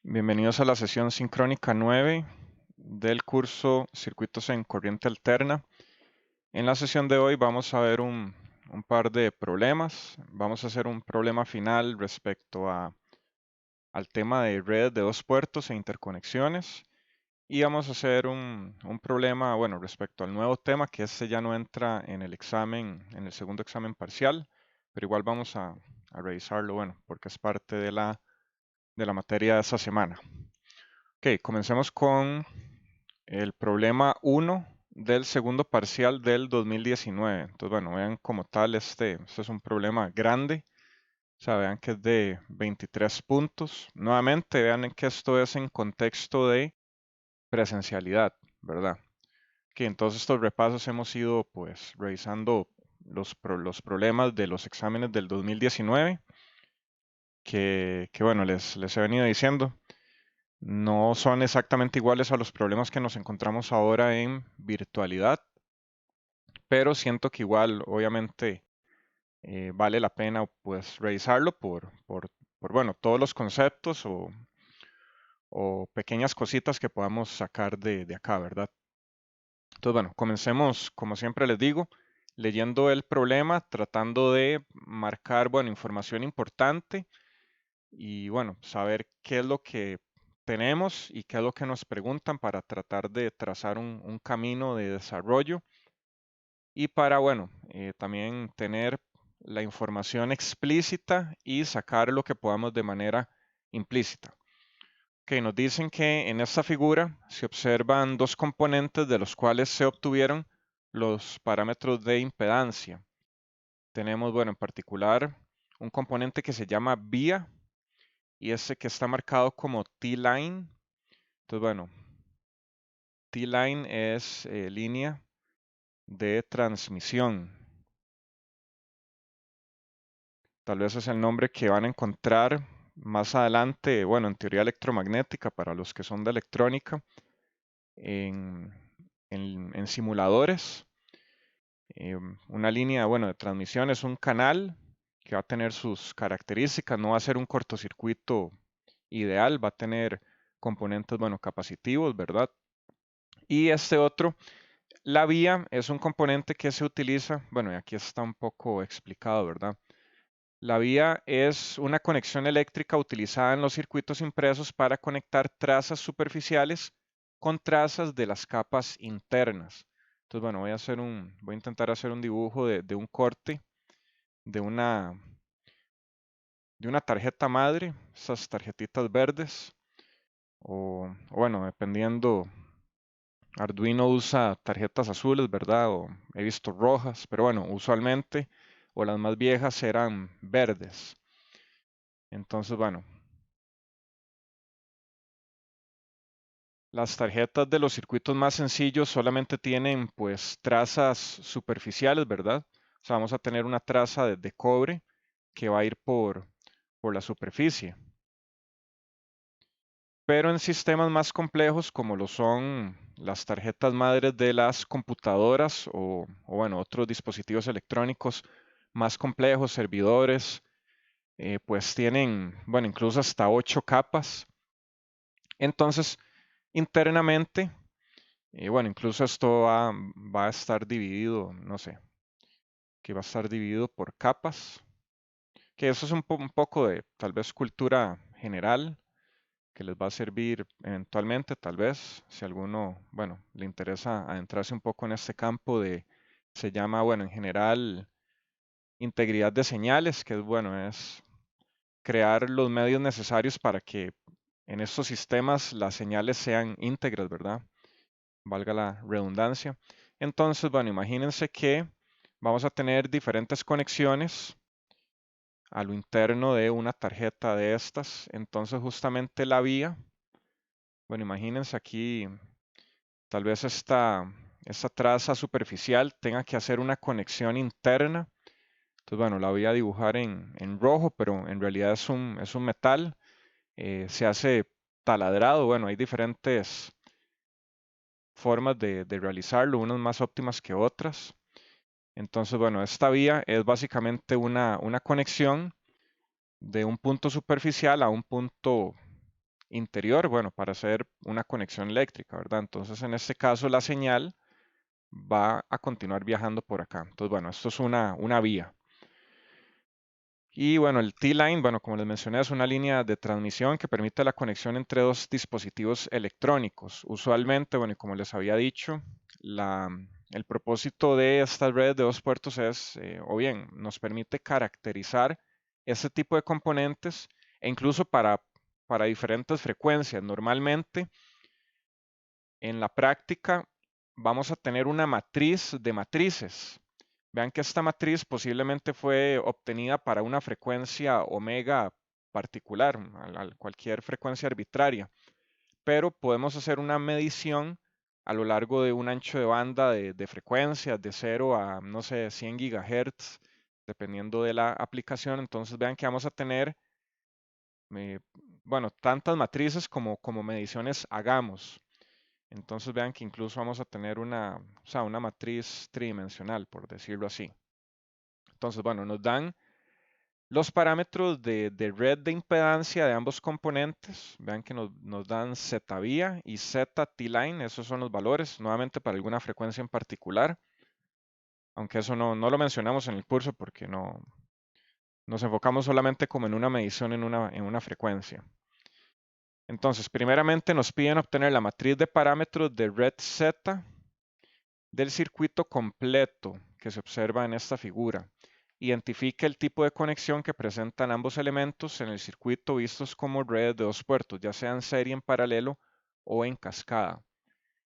Bienvenidos a la sesión sincrónica 9 del curso Circuitos en Corriente Alterna. En la sesión de hoy vamos a ver un par de problemas. Vamos a hacer un problema final respecto al tema de redes de dos puertos e interconexiones. Y vamos a hacer un problema, bueno, respecto al nuevo tema, que este ya no entra en el examen, en el segundo examen parcial, pero igual vamos a revisarlo, bueno, porque es parte de la materia de esta semana. Ok, comencemos con el problema 1 del segundo parcial del 2019. Entonces, bueno, vean como tal, este es un problema grande. O sea, vean que es de 23 puntos. Nuevamente, vean que esto es en contexto de presencialidad, ¿verdad? Que en todos estos repasos hemos ido pues revisando los problemas de los exámenes del 2019 que bueno, les he venido diciendo. No son exactamente iguales a los problemas que nos encontramos ahora en virtualidad, pero siento que igual, obviamente, vale la pena pues revisarlo por, bueno, todos los conceptos o pequeñas cositas que podamos sacar de acá, ¿verdad? Entonces, bueno, comencemos, como siempre les digo, leyendo el problema, tratando de marcar, bueno, información importante y bueno, saber qué es lo que tenemos y qué es lo que nos preguntan para tratar de trazar un camino de desarrollo y para, bueno, también tener la información explícita y sacar lo que podamos de manera implícita. Que nos dicen que en esta figura se observan dos componentes de los cuales se obtuvieron los parámetros de impedancia. Tenemos, bueno, en particular un componente que se llama vía y ese que está marcado como T-line. Entonces, bueno, T-line es línea de transmisión. Tal vez es el nombre que van a encontrar más adelante, bueno, en teoría electromagnética para los que son de electrónica, en, en simuladores. Una línea, bueno, de transmisión es un canal que va a tener sus características, no va a ser un cortocircuito ideal, va a tener componentes, bueno, capacitivos, ¿verdad? Y este otro, la vía, es un componente que se utiliza, bueno, y aquí está un poco explicado, ¿verdad? La vía es una conexión eléctrica utilizada en los circuitos impresos para conectar trazas superficiales con trazas de las capas internas. Entonces, bueno, voy a intentar hacer un dibujo de un corte de una tarjeta madre, esas tarjetitas verdes, o bueno, dependiendo, Arduino usa tarjetas azules, ¿verdad? O he visto rojas, pero bueno, usualmente, o las más viejas eran verdes. Entonces, bueno, las tarjetas de los circuitos más sencillos solamente tienen pues trazas superficiales, ¿verdad? O sea, vamos a tener una traza de cobre que va a ir por la superficie. Pero en sistemas más complejos como lo son las tarjetas madres de las computadoras o bueno, otros dispositivos electrónicos más complejos, servidores, pues tienen, bueno, incluso hasta 8 capas. Entonces, internamente, bueno, incluso esto va a estar dividido, no sé, que va a estar dividido por capas, que eso es un poco de tal vez cultura general que les va a servir eventualmente, tal vez, si alguno, bueno, le interesa adentrarse un poco en este campo se llama, bueno, en general, integridad de señales, que es, bueno, es crear los medios necesarios para que en estos sistemas las señales sean íntegras, ¿verdad? Valga la redundancia. Entonces, bueno, imagínense que vamos a tener diferentes conexiones a lo interno de una tarjeta de estas. Entonces, justamente la vía, bueno, imagínense aquí, tal vez esta traza superficial tenga que hacer una conexión interna. Entonces, bueno, la voy a dibujar en rojo, pero en realidad es un metal. Se hace taladrado. Bueno, hay diferentes formas de realizarlo, unas más óptimas que otras. Entonces, bueno, esta vía es básicamente una conexión de un punto superficial a un punto interior, bueno, para hacer una conexión eléctrica, ¿verdad? Entonces, en este caso, la señal va a continuar viajando por acá. Entonces, bueno, esto es una vía. Y bueno, el T-Line, bueno, como les mencioné, es una línea de transmisión que permite la conexión entre dos dispositivos electrónicos. Usualmente, bueno, y como les había dicho, el propósito de esta red de dos puertos es, o bien, nos permite caracterizar este tipo de componentes e incluso para diferentes frecuencias. Normalmente, en la práctica, vamos a tener una matriz de matrices. Vean que esta matriz posiblemente fue obtenida para una frecuencia omega particular, cualquier frecuencia arbitraria, pero podemos hacer una medición a lo largo de un ancho de banda de frecuencias de 0 a, no sé, 100 gigahertz, dependiendo de la aplicación. Entonces vean que vamos a tener, eh, bueno, tantas matrices como mediciones hagamos. Entonces vean que incluso vamos a tener o sea, una matriz tridimensional, por decirlo así. Entonces, bueno, nos dan los parámetros de red de impedancia de ambos componentes. Vean que nos dan Z vía y Z T-line. Esos son los valores, nuevamente para alguna frecuencia en particular. Aunque eso no lo mencionamos en el curso porque nos enfocamos solamente como en una medición en una frecuencia. Entonces, primeramente nos piden obtener la matriz de parámetros de red Z del circuito completo que se observa en esta figura. Identifique el tipo de conexión que presentan ambos elementos en el circuito vistos como redes de dos puertos, ya sea en serie, en paralelo o en cascada.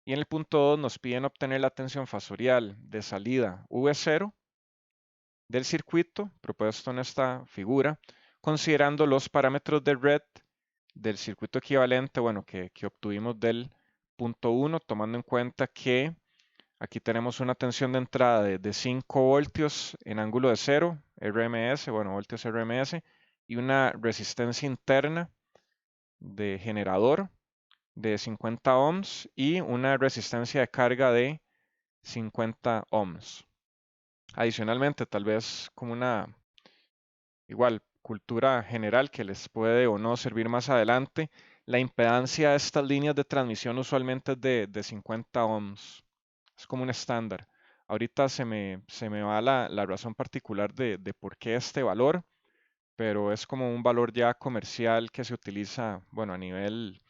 Y en el punto 2 nos piden obtener la tensión fasorial de salida V0 del circuito propuesto en esta figura, considerando los parámetros de red del circuito equivalente, bueno, que obtuvimos del punto 1, tomando en cuenta que aquí tenemos una tensión de entrada de 5 voltios en ángulo de 0, RMS, bueno, voltios RMS, y una resistencia interna de generador de 50 ohms y una resistencia de carga de 50 ohms. Adicionalmente, tal vez como una igual cultura general que les puede o no servir más adelante, la impedancia de estas líneas de transmisión usualmente es de 50 ohms. Es como un estándar. Ahorita se me va la razón particular de por qué este valor, pero es como un valor ya comercial que se utiliza, bueno, a nivel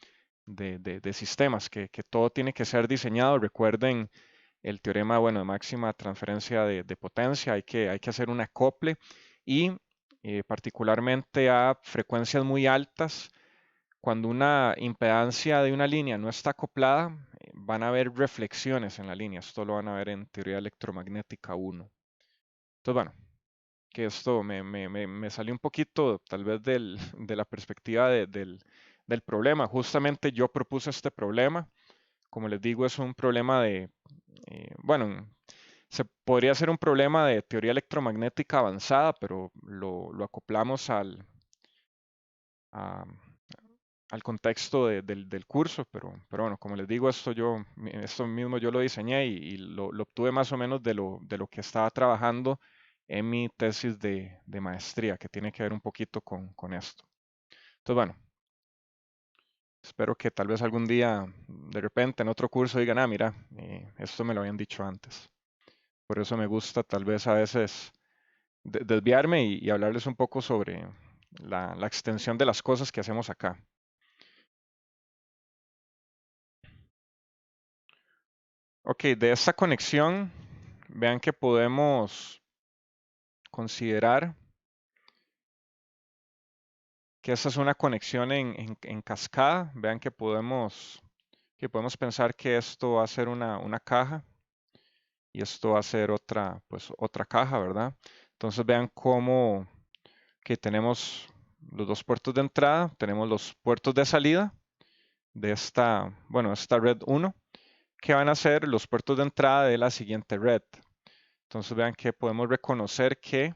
de sistemas, que todo tiene que ser diseñado. Recuerden el teorema, bueno, de máxima transferencia de potencia, hay que hacer un acople y particularmente a frecuencias muy altas, cuando una impedancia de una línea no está acoplada, van a haber reflexiones en la línea. Esto lo van a ver en teoría electromagnética 1. Entonces, bueno, que esto me salió un poquito tal vez de la perspectiva del problema. Justamente yo propuse este problema. Como les digo, es un problema bueno, se podría ser un problema de teoría electromagnética avanzada, pero lo acoplamos a- al contexto del curso, pero bueno, como les digo, esto mismo yo lo diseñé y lo obtuve más o menos de lo que estaba trabajando en mi tesis de maestría, que tiene que ver un poquito con esto. Entonces, bueno, espero que tal vez algún día, de repente, en otro curso digan, ah, mira, esto me lo habían dicho antes. Por eso me gusta tal vez a veces desviarme y hablarles un poco sobre la extensión de las cosas que hacemos acá. Ok, de esta conexión, vean que podemos considerar que esta es una conexión en cascada. Vean que podemos pensar que esto va a ser una caja y esto va a ser pues, otra caja, ¿verdad? Entonces vean cómo que tenemos los dos puertos de entrada, tenemos los puertos de salida de esta red 1, que van a ser los puertos de entrada de la siguiente red. Entonces vean que podemos reconocer que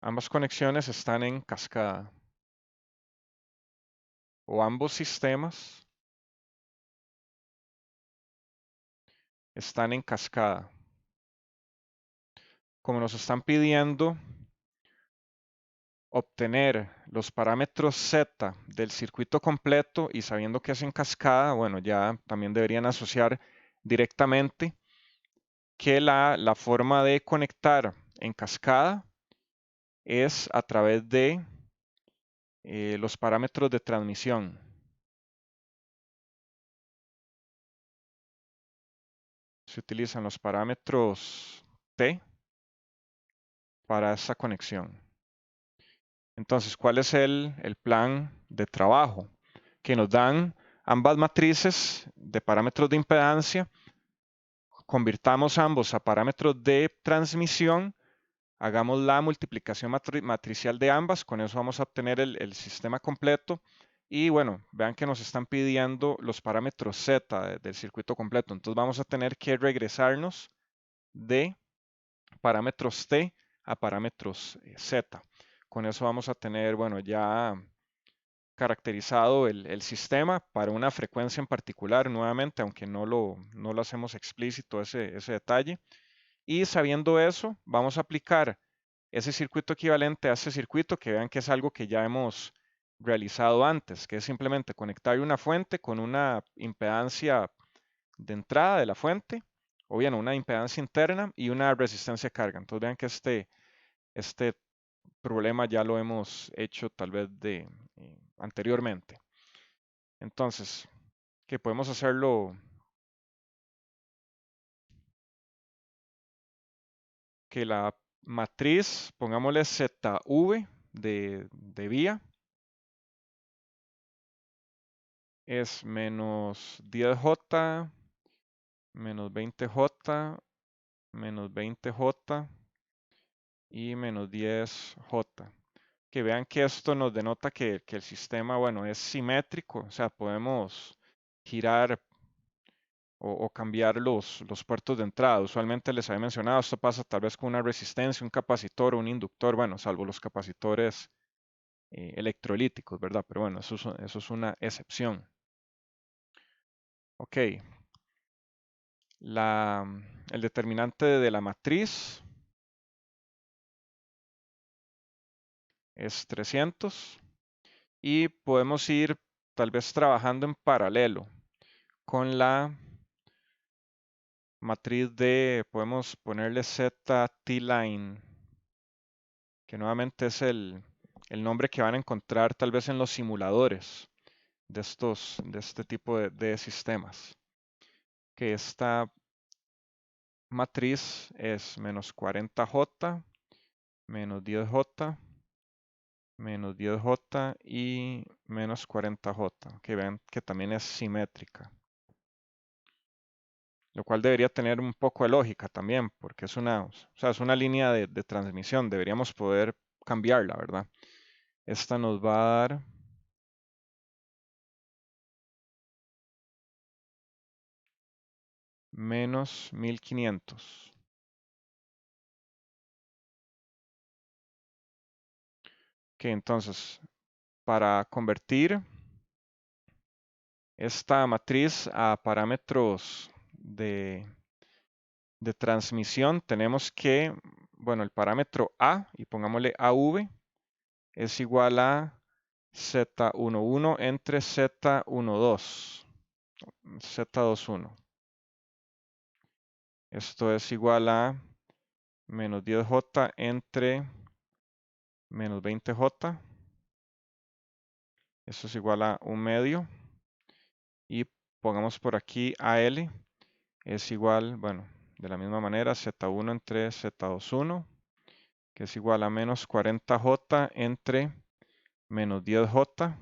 ambas conexiones están en cascada o ambos sistemas están en cascada. Como nos están pidiendo obtener los parámetros Z del circuito completo y sabiendo que es en cascada, bueno, ya también deberían asociar directamente que la forma de conectar en cascada es a través de los parámetros de transmisión. Se utilizan los parámetros T para esa conexión. Entonces, ¿cuál es el plan de trabajo? Que nos dan ambas matrices de parámetros de impedancia, convirtamos ambos a parámetros de transmisión, hagamos la multiplicación matricial de ambas, con eso vamos a obtener el sistema completo. Y bueno, vean que nos están pidiendo los parámetros Z del circuito completo. Entonces vamos a tener que regresarnos de parámetros T a parámetros Z. Con eso vamos a tener, bueno, ya caracterizado el sistema para una frecuencia en particular, nuevamente, aunque no lo hacemos explícito ese detalle. Y sabiendo eso, vamos a aplicar ese circuito equivalente a ese circuito, que vean que es algo que ya hemos realizado antes, que es simplemente conectar una fuente con una impedancia de entrada de la fuente, o bien una impedancia interna y una resistencia de carga. Entonces vean que este problema ya lo hemos hecho tal vez anteriormente. Entonces, que podemos hacerlo, que la matriz, pongámosle ZV de vía, es menos 10J, menos 20J, menos 20J y menos 10J. Que vean que esto nos denota que el sistema, bueno, es simétrico, o sea, podemos girar o cambiar los puertos de entrada. Usualmente les había mencionado, esto pasa tal vez con una resistencia, un capacitor o un inductor, bueno, salvo los capacitores electrolíticos, ¿verdad? Pero bueno, eso es una excepción. Ok, el determinante de la matriz es 300 y podemos ir tal vez trabajando en paralelo con la matriz podemos ponerle Z-T-line, que nuevamente es el nombre que van a encontrar tal vez en los simuladores de este tipo de sistemas. Que esta matriz es menos 40J, menos 10J, menos 10J y menos 40J, que vean que también es simétrica. Lo cual debería tener un poco de lógica también, porque o sea, es una línea de transmisión, deberíamos poder cambiarla, ¿verdad? Esta nos va a dar menos 1500. Que entonces, para convertir esta matriz a parámetros de transmisión, tenemos que, bueno, el parámetro A, y pongámosle AV, es igual a Z11 entre Z12, Z21. Esto es igual a menos 10J entre menos 20J. Esto es igual a un medio. Y pongamos por aquí AL es igual, bueno, de la misma manera, Z1 entre Z21, que es igual a menos 40J entre menos 10J.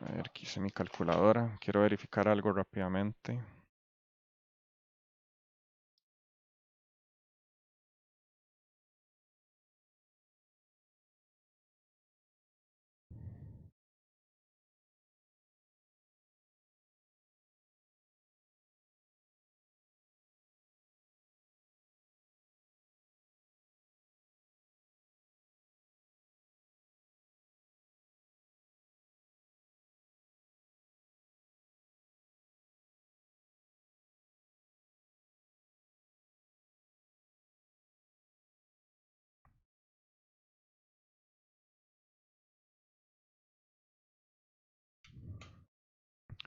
A ver, aquí hice mi calculadora. Quiero verificar algo rápidamente.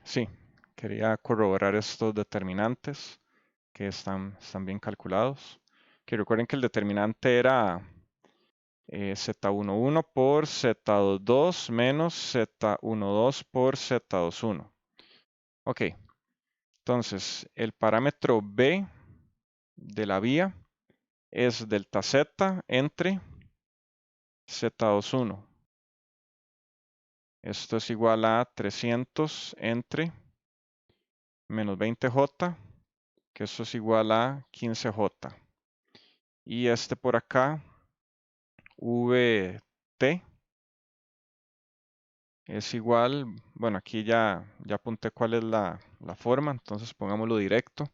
sí, quería corroborar estos determinantes que están bien calculados. Que recuerden que el determinante era Z11 por Z22 menos Z12 por Z21. Ok, entonces el parámetro B de la vía es delta Z entre Z21. Esto es igual a 300 entre menos 20J, que eso es igual a 15J. Y este por acá, VT, es igual, bueno, aquí ya apunté cuál es la forma, entonces pongámoslo directo.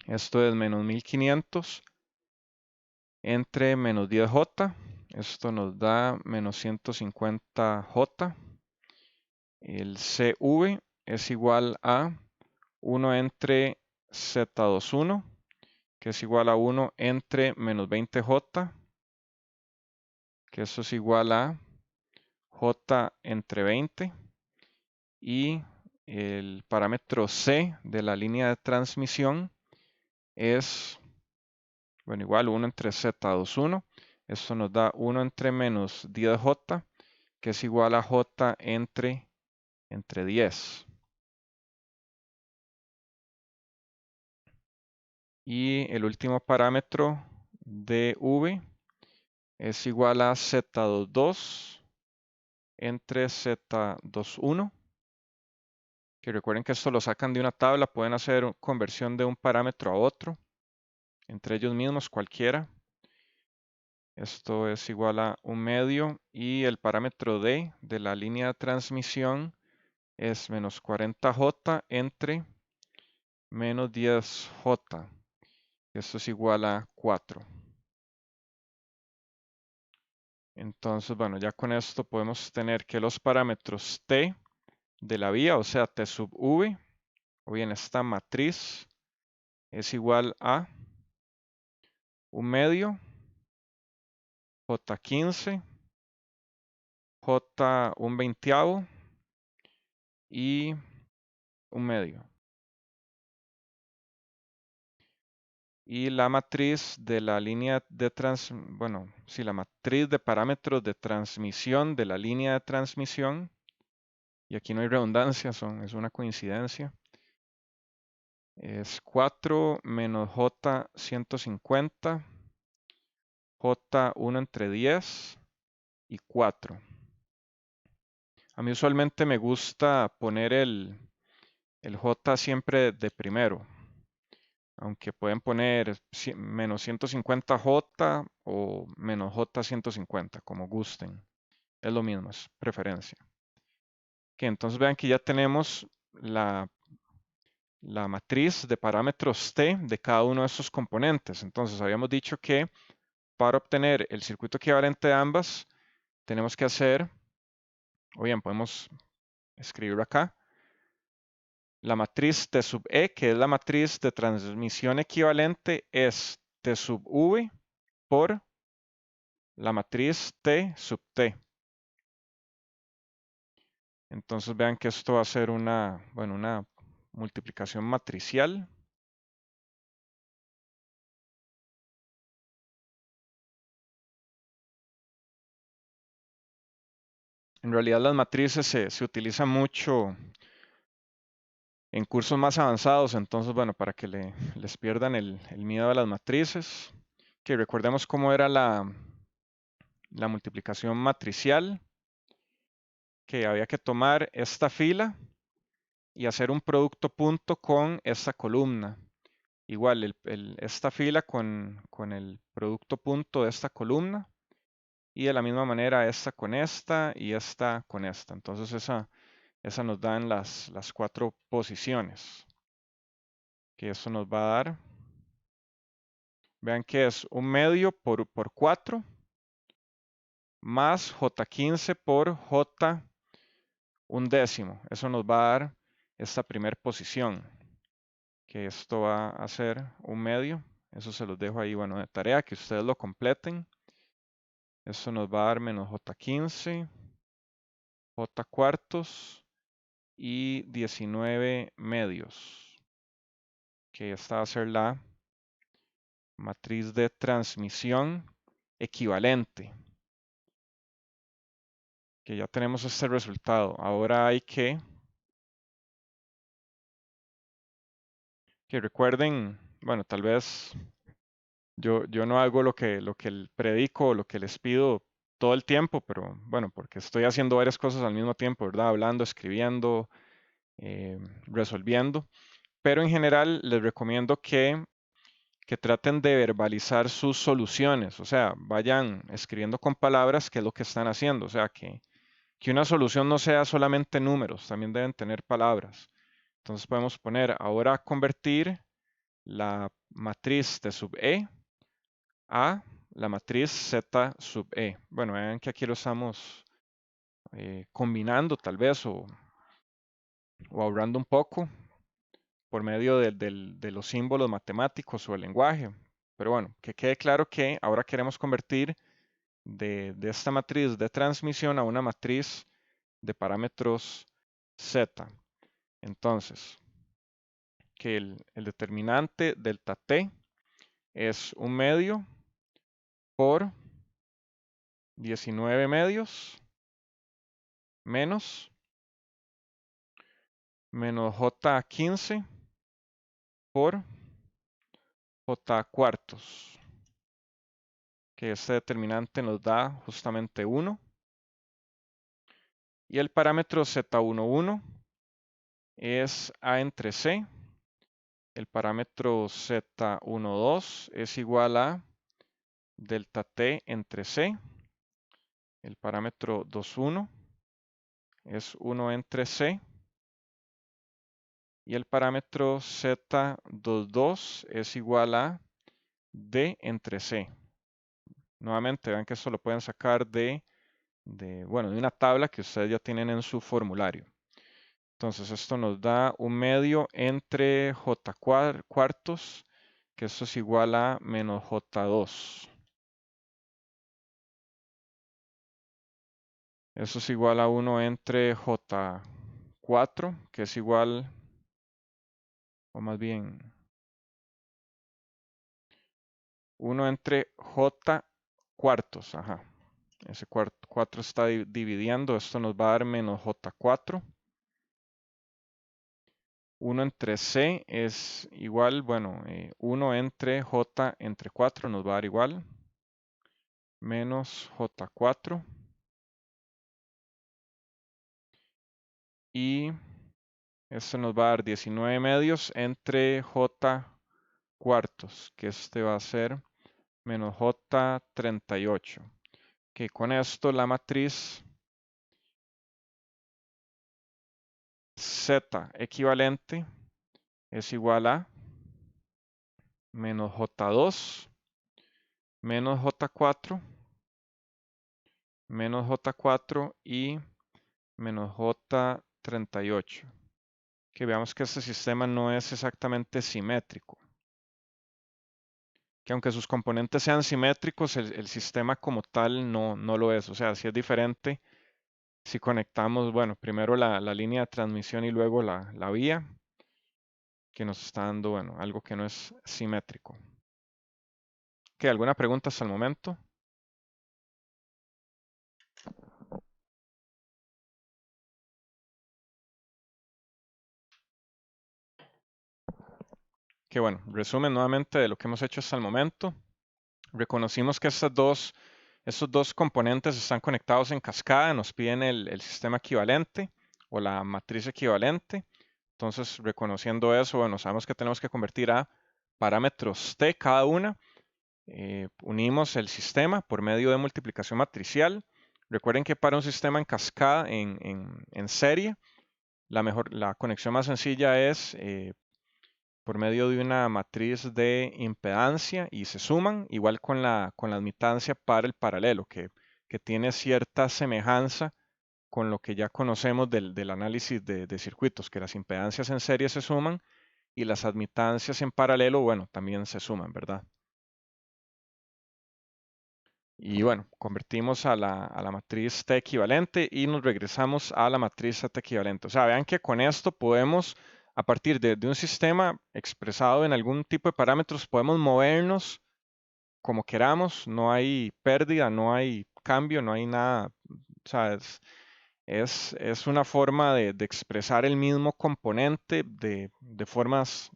Esto es menos 1500 entre menos 10J. Esto nos da menos 150J. El CV es igual a 1 entre Z21, que es igual a 1 entre menos 20J, que eso es igual a J entre 20. Y el parámetro C de la línea de transmisión es, bueno, igual 1 entre Z21. Esto nos da 1 entre menos 10J, que es igual a J entre 10. Y el último parámetro de V es igual a Z22 entre Z21. Que recuerden que esto lo sacan de una tabla, pueden hacer conversión de un parámetro a otro, entre ellos mismos cualquiera. Esto es igual a 1/2 y el parámetro D de la línea de transmisión es menos 40J entre menos 10J. Esto es igual a 4. Entonces, bueno, ya con esto podemos tener que los parámetros T de la vía, o sea, T sub V, o bien esta matriz, es igual a 1/2 J15, J1/20 y 1/2. Y la matriz de la línea de la matriz de parámetros de transmisión de la línea de transmisión, y aquí no hay redundancia, es una coincidencia, es 4 menos J150, J1 entre 10 y 4. A mí usualmente me gusta poner el J siempre de primero, aunque pueden poner menos 150J o menos J150, como gusten. Es lo mismo, es preferencia. Que entonces vean que ya tenemos la matriz de parámetros T de cada uno de estos componentes. Entonces habíamos dicho que para obtener el circuito equivalente de ambas, tenemos que hacer, o bien podemos escribirlo acá, la matriz T sub E, que es la matriz de transmisión equivalente, es T sub V por la matriz T sub T. Entonces vean que esto va a ser una multiplicación matricial. En realidad las matrices se utilizan mucho en cursos más avanzados, entonces bueno, para que les pierdan el miedo a las matrices, que recordemos cómo era la multiplicación matricial, que había que tomar esta fila y hacer un producto punto con esta columna. Igual esta fila con el producto punto de esta columna y de la misma manera esta con esta y esta con esta. Entonces esa nos dan las 4 posiciones. Que eso nos va a dar, vean que es 1/2 por 4 más J15 por J1/10. Eso nos va a dar esta primera posición. Que esto va a ser 1/2. Eso se los dejo ahí, bueno, de tarea, que ustedes lo completen. Eso nos va a dar menos J15, J cuartos y 19 medios, que esta va a ser la matriz de transmisión equivalente, que ya tenemos este resultado. Ahora hay que recuerden, bueno, tal vez yo no hago lo que predico o lo que les pido todo el tiempo, pero bueno, porque estoy haciendo varias cosas al mismo tiempo, ¿verdad? Hablando, escribiendo, eh, resolviendo. Pero en general les recomiendo que traten de verbalizar sus soluciones, o sea, vayan escribiendo con palabras qué es lo que están haciendo, o sea, que una solución no sea solamente números, también deben tener palabras. Entonces podemos poner ahora convertir la matriz de sub E a la matriz Z sub E. Bueno, vean que aquí lo estamos combinando tal vez o ahorrando un poco por medio de los símbolos matemáticos o el lenguaje. Pero bueno, que quede claro que ahora queremos convertir de esta matriz de transmisión a una matriz de parámetros Z. Entonces, que el determinante delta T es un medio por 19 medios menos J15 por J cuartos, que este determinante nos da justamente 1. Y el parámetro Z11 es A entre C. El parámetro Z12 es igual a delta T entre C. El parámetro 21 es 1 entre C. Y el parámetro Z22 es igual a D entre C. Nuevamente, vean que esto lo pueden sacar bueno, de una tabla que ustedes ya tienen en su formulario. Entonces esto nos da un medio entre J cuartos, que esto es igual a menos J2. Eso es igual a 1 entre J4, que es igual, o más bien, 1 entre J cuartos. Ajá. Ese 4 está dividiendo, esto nos va a dar menos J4. 1 entre C es igual, bueno, 1 entre J entre 4 nos va a dar igual, menos J4. Y esto nos va a dar 19 medios entre J cuartos, que este va a ser menos J38. Que con esto la matriz Z equivalente es igual a menos J2 menos J4 menos J4 y menos J38. Que veamos que este sistema no es exactamente simétrico. Que aunque sus componentes sean simétricos, el sistema como tal no lo es. O sea, si es diferente si conectamos, bueno, primero la línea de transmisión y luego la vía, que nos está dando, bueno, algo que no es simétrico. ¿Qué? ¿Alguna pregunta hasta el momento? Que bueno, resumen nuevamente de lo que hemos hecho hasta el momento. Reconocimos que estos dos componentes están conectados en cascada, nos piden el sistema equivalente o la matriz equivalente. Entonces, reconociendo eso, bueno, sabemos que tenemos que convertir a parámetros T cada una. Unimos el sistema por medio de multiplicación matricial. Recuerden que para un sistema en cascada, en serie, la conexión más sencilla es por medio de una matriz de impedancia y se suman, igual con la admitancia para el paralelo, que tiene cierta semejanza con lo que ya conocemos del análisis de circuitos, que las impedancias en serie se suman y las admitancias en paralelo, bueno, también se suman, ¿verdad? Y bueno, convertimos a la matriz T equivalente y nos regresamos a la matriz Z equivalente. O sea, vean que con esto podemos, a partir de un sistema expresado en algún tipo de parámetros, podemos movernos como queramos. No hay pérdida, no hay cambio, no hay nada. O sea, es una forma de expresar el mismo componente de formas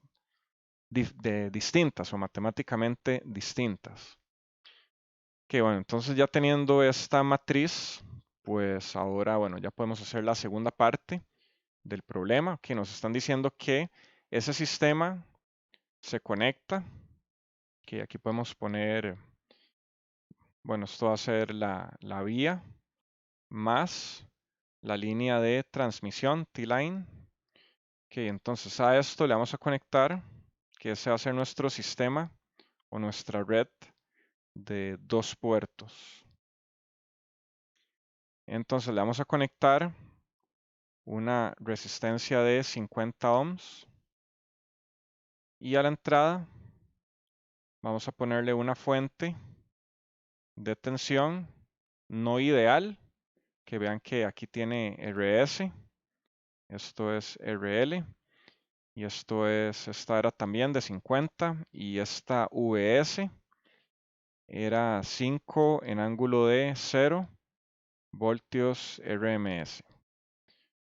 distintas o matemáticamente distintas. Que bueno, entonces ya teniendo esta matriz, pues ahora, bueno, ya podemos hacer la segunda parte del problema, que nos están diciendo que ese sistema se conecta, que aquí podemos poner, bueno, esto va a ser la vía más la línea de transmisión, T-line, que entonces a esto le vamos a conectar, que ese va a ser nuestro sistema o nuestra red de dos puertos. Entonces le vamos a conectar una resistencia de 50 ohms y a la entrada vamos a ponerle una fuente de tensión no ideal, que vean que aquí tiene RS, esto es RL y esta era también de 50 y esta VS era 5 en ángulo de 0 voltios RMS,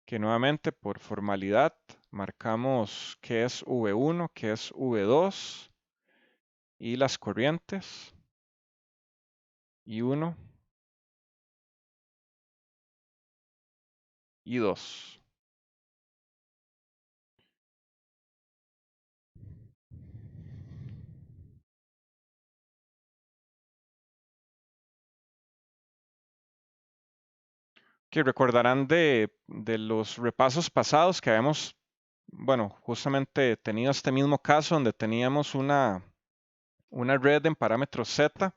que nuevamente por formalidad marcamos qué es V1, qué es V2 y las corrientes, I1 y 2. Que recordarán de los repasos pasados que habíamos, bueno, justamente tenido este mismo caso donde teníamos una red en parámetros Z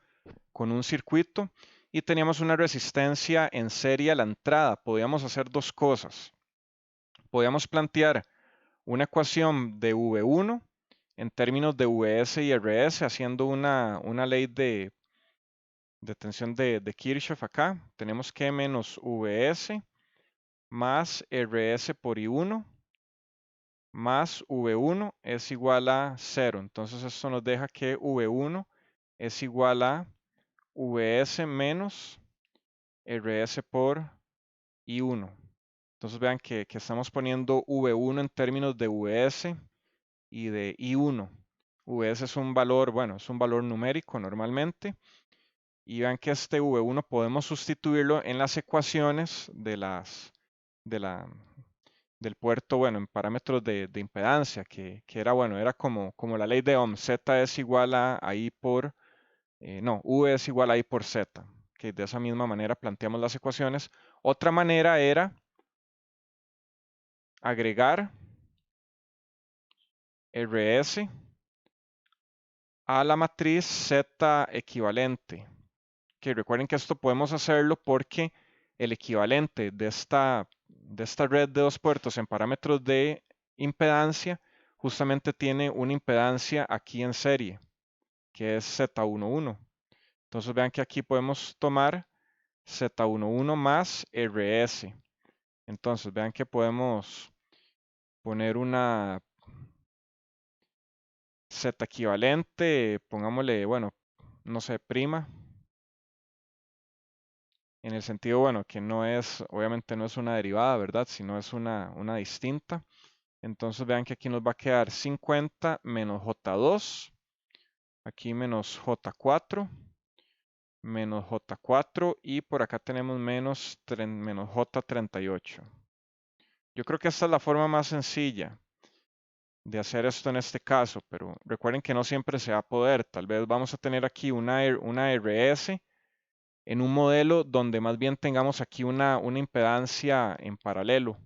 con un circuito y teníamos una resistencia en serie a la entrada. Podíamos hacer dos cosas. Podíamos plantear una ecuación de V1 en términos de Vs y Rs, haciendo una ley de tensión de Kirchhoff acá. Tenemos que menos Vs más Rs por I1 más V1 es igual a 0. Entonces esto nos deja que V1 es igual a Vs menos Rs por I1. Entonces vean que estamos poniendo V1 en términos de Vs y de I1. Vs es un valor, bueno, es un valor numérico normalmente. Y vean que este V1 podemos sustituirlo en las ecuaciones de la, del puerto, bueno, en parámetros de impedancia, que era, bueno, era como la ley de Ohm, Z es igual a I por, no, V es igual a I por Z, que de esa misma manera planteamos las ecuaciones. Otra manera era agregar RS a la matriz Z equivalente, que recuerden que esto podemos hacerlo porque el equivalente de esta red de dos puertos en parámetros de impedancia justamente tiene una impedancia aquí en serie, que es Z11. Entonces vean que aquí podemos tomar Z11 más RS. Entonces vean que podemos poner una Z equivalente, pongámosle, bueno, no sé, prima, en el sentido, bueno, que no es, obviamente no es una derivada, ¿verdad? Sino es una distinta. Entonces vean que aquí nos va a quedar 50 menos J2, aquí menos J4, menos J4 y por acá tenemos menos J38. Yo creo que esta es la forma más sencilla de hacer esto en este caso, pero recuerden que no siempre se va a poder. Tal vez vamos a tener aquí una RS en un modelo donde más bien tengamos aquí una impedancia en paralelo.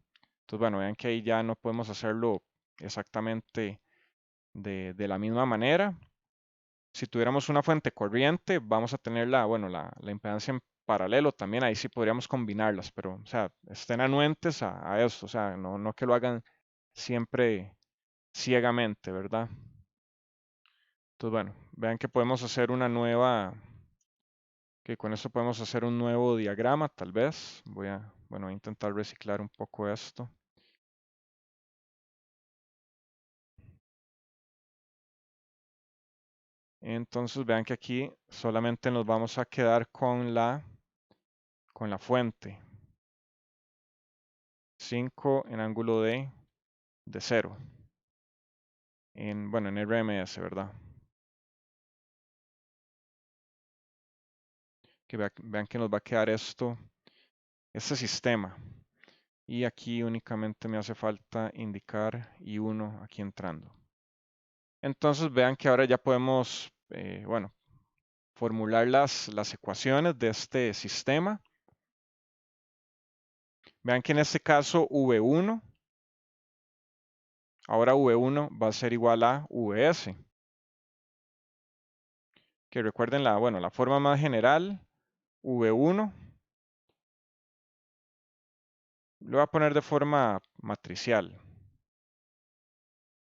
Entonces, bueno, vean que ahí ya no podemos hacerlo exactamente de la misma manera. Si tuviéramos una fuente corriente, vamos a tener bueno, la impedancia en paralelo también, ahí sí podríamos combinarlas, pero, o sea, estén anuentes a esto, o sea, no que lo hagan siempre ciegamente, ¿verdad? Entonces, bueno, vean que podemos hacer una nueva Ok, con esto podemos hacer un nuevo diagrama, tal vez. Voy a intentar reciclar un poco esto. Entonces vean que aquí solamente nos vamos a quedar con la fuente. 5 en ángulo de 0. En RMS, ¿verdad? Que vean que nos va a quedar este sistema. Y aquí únicamente me hace falta indicar I1 aquí entrando. Entonces vean que ahora ya podemos, formular las ecuaciones de este sistema. Vean que en este caso V1, ahora V1 va a ser igual a Vs. Que recuerden la forma más general, V1, lo voy a poner de forma matricial.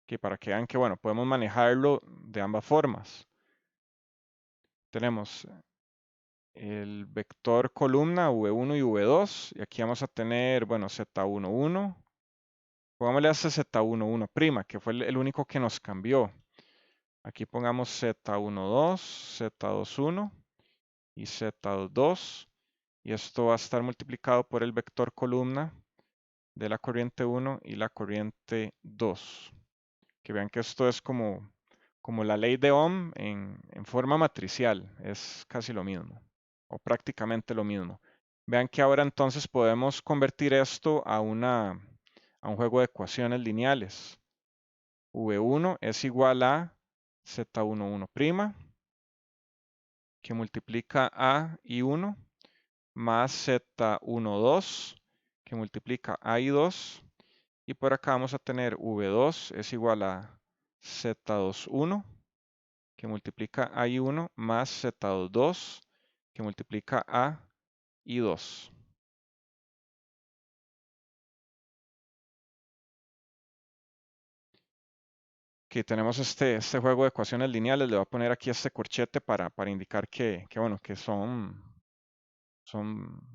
Que para que vean que, podemos manejarlo de ambas formas. Tenemos el vector columna V1 y V2, y aquí vamos a tener, Z11, pongámosle a este Z11', que fue el único que nos cambió. Aquí pongamos Z12, Z21 y Z22, y esto va a estar multiplicado por el vector columna de la corriente 1 y la corriente 2. Que vean que esto es como la ley de Ohm en forma matricial, es casi lo mismo, o prácticamente lo mismo. Vean que ahora entonces podemos convertir esto a un juego de ecuaciones lineales. V1 es igual a Z11', que multiplica a I1, más Z12, que multiplica a I2, y por acá vamos a tener V2 es igual a Z21, que multiplica a I1, más Z22, que multiplica a I2. Aquí tenemos este juego de ecuaciones lineales. Le voy a poner aquí este corchete para indicar que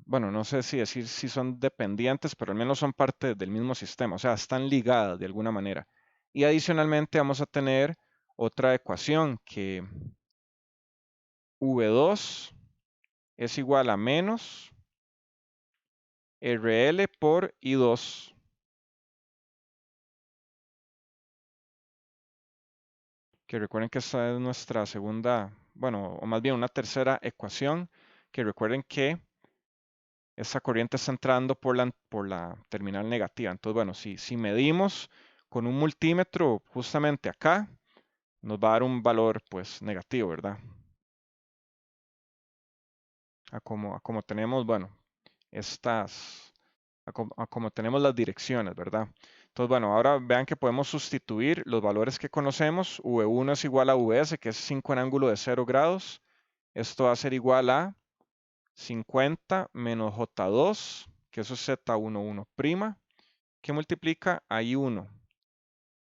no sé si decir si son dependientes, pero al menos son parte del mismo sistema, o sea, están ligadas de alguna manera. Y adicionalmente vamos a tener otra ecuación que V2 es igual a menos RL por I2. Que recuerden que esta es nuestra segunda, o más bien una tercera ecuación, que recuerden que esta corriente está entrando por la terminal negativa. Entonces, si medimos con un multímetro justamente acá, nos va a dar un valor pues negativo, ¿verdad? A como tenemos, a como tenemos las direcciones, ¿verdad? Entonces, ahora vean que podemos sustituir los valores que conocemos. V1 es igual a Vs, que es 5 en ángulo de 0 grados. Esto va a ser igual a 50 menos J2, que eso es Z11', que multiplica a I1,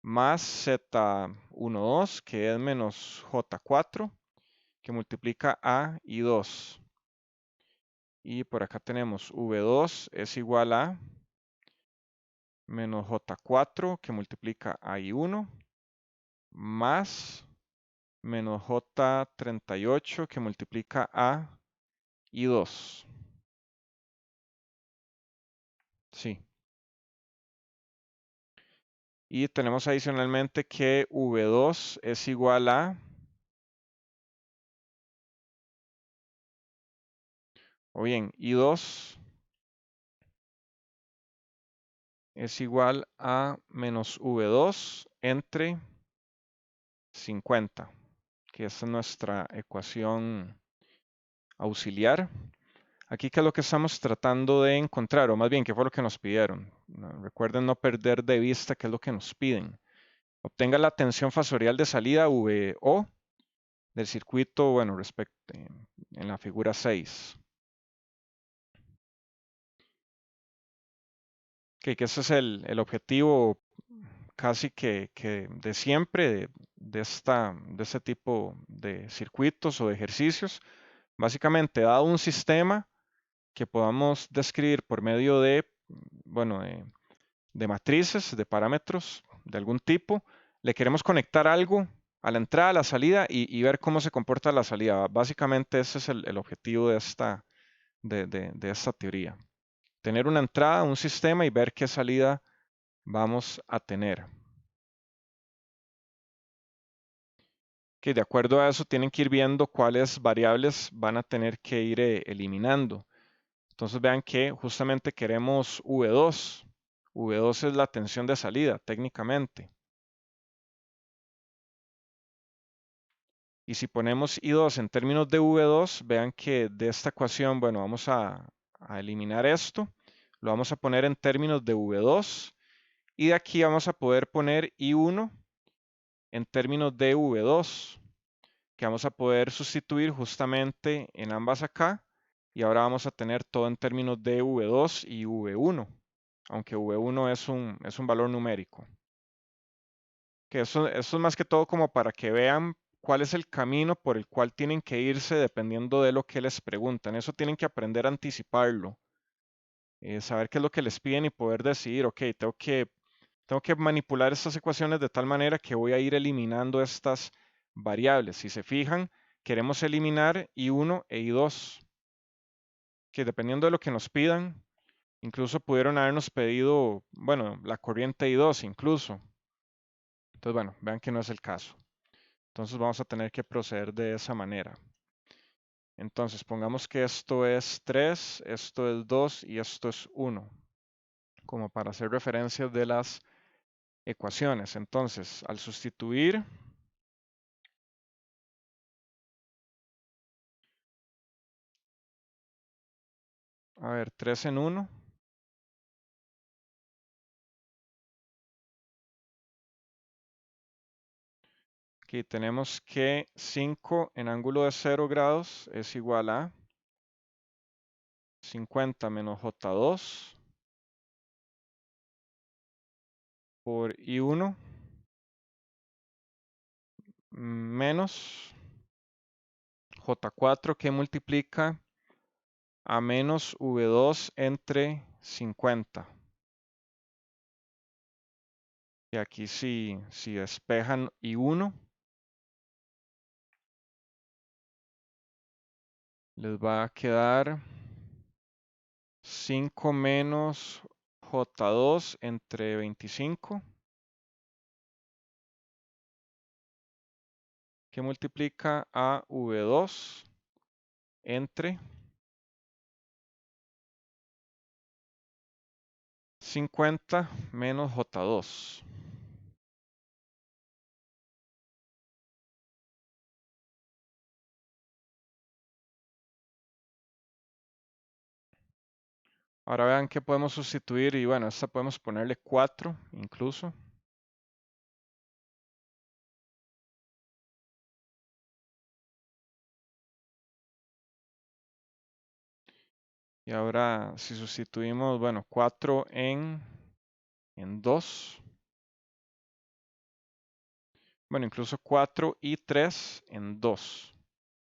más Z12, que es menos J4, que multiplica a I2. Y por acá tenemos V2 es igual a menos J4, que multiplica a I1, más menos J38, que multiplica a I2. Sí. Y tenemos adicionalmente que V2 es igual a, o bien, I2 es igual a menos V2 entre 50, que esta es nuestra ecuación auxiliar. Aquí, ¿qué es lo que estamos tratando de encontrar? O más bien, ¿qué fue lo que nos pidieron? Recuerden no perder de vista qué es lo que nos piden. Obtenga la tensión fasorial de salida VO del circuito, en la figura 6. Que ese es el objetivo casi que de siempre de este tipo de circuitos o de ejercicios, Básicamente, dado un sistema que podamos describir por medio de, bueno, de matrices, de parámetros de algún tipo, le queremos conectar algo a la entrada, a la salida y ver cómo se comporta la salida. Básicamente ese es el objetivo de esta teoría. Tener una entrada, un sistema y ver qué salida vamos a tener. Que de acuerdo a eso tienen que ir viendo cuáles variables van a tener que ir eliminando. Entonces vean que justamente queremos V2. V2 es la tensión de salida técnicamente. Y si ponemos I2 en términos de V2, vean que de esta ecuación, bueno, vamos a eliminar esto. Lo vamos a poner en términos de V2. Y de aquí vamos a poder poner I1 en términos de V2, que vamos a poder sustituir justamente en ambas acá. Y ahora vamos a tener todo en términos de V2 y V1, aunque V1 es un valor numérico. Que eso es más que todo como para que vean cuál es el camino por el cual tienen que irse dependiendo de lo que les preguntan. Eso tienen que aprender a anticiparlo, saber qué es lo que les piden y poder decidir, ok, tengo que manipular estas ecuaciones de tal manera que voy a ir eliminando estas variables. Si se fijan, queremos eliminar I1 e I2, que dependiendo de lo que nos pidan, incluso pudieron habernos pedido, bueno, la corriente I2 incluso. Entonces, bueno, vean que no es el caso. Entonces vamos a tener que proceder de esa manera. Entonces pongamos que esto es 3, esto es 2 y esto es 1, como para hacer referencia de las ecuaciones. Entonces, al sustituir, a ver, 3 en 1. Aquí tenemos que 5 en ángulo de 0 grados es igual a 50 menos J2 por I1 menos J4 que multiplica a menos V2 entre 50. Y aquí si despejan I1, les va a quedar 5 menos J2 entre 25, que multiplica a V2 entre 50 menos J2. Ahora vean que podemos sustituir y bueno, esta podemos ponerle 4 incluso. Y ahora si sustituimos, bueno, 4 en 2. Bueno, incluso 4 y 3 en 2.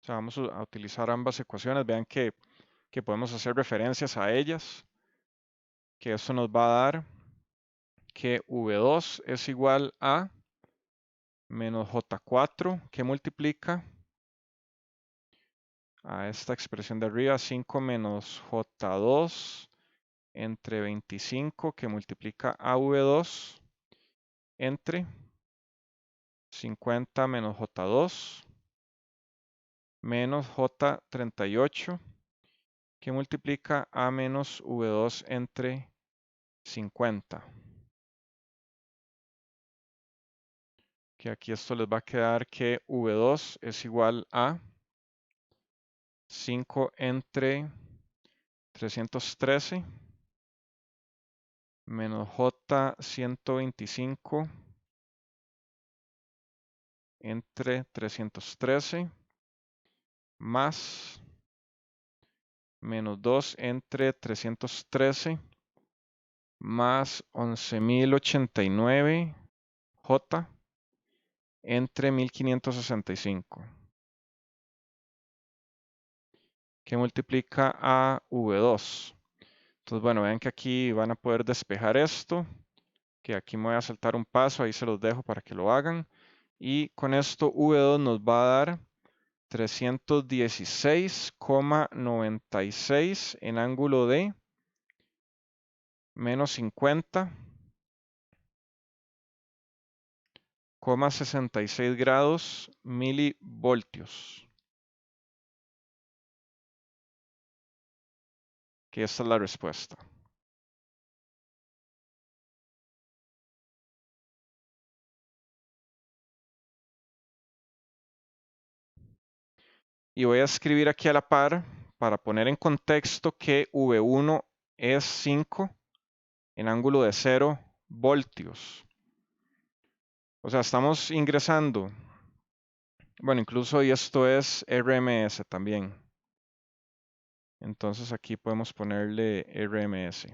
O sea, vamos a utilizar ambas ecuaciones. Vean que podemos hacer referencias a ellas. Que eso nos va a dar que V2 es igual a menos J4 que multiplica a esta expresión de arriba, 5 menos J2 entre 25 que multiplica a V2 entre 50 menos J2 menos J38 que multiplica a menos V2 entre 50. Que aquí esto les va a quedar que V2 es igual a 5 entre 313 menos J125 entre 313 más menos 2 entre 313 más 11.089 J entre 1565. que multiplica a V2. Entonces, bueno, vean que aquí van a poder despejar esto, que aquí me voy a saltar un paso, ahí se los dejo para que lo hagan. Y con esto V2 nos va a dar 316,96 en ángulo de menos 50,66 grados milivoltios. Que esta es la respuesta. Y voy a escribir aquí a la par para poner en contexto que V1 es 5 en ángulo de 0 voltios. O sea, estamos ingresando, bueno, incluso y esto es RMS también. Entonces aquí podemos ponerle RMS.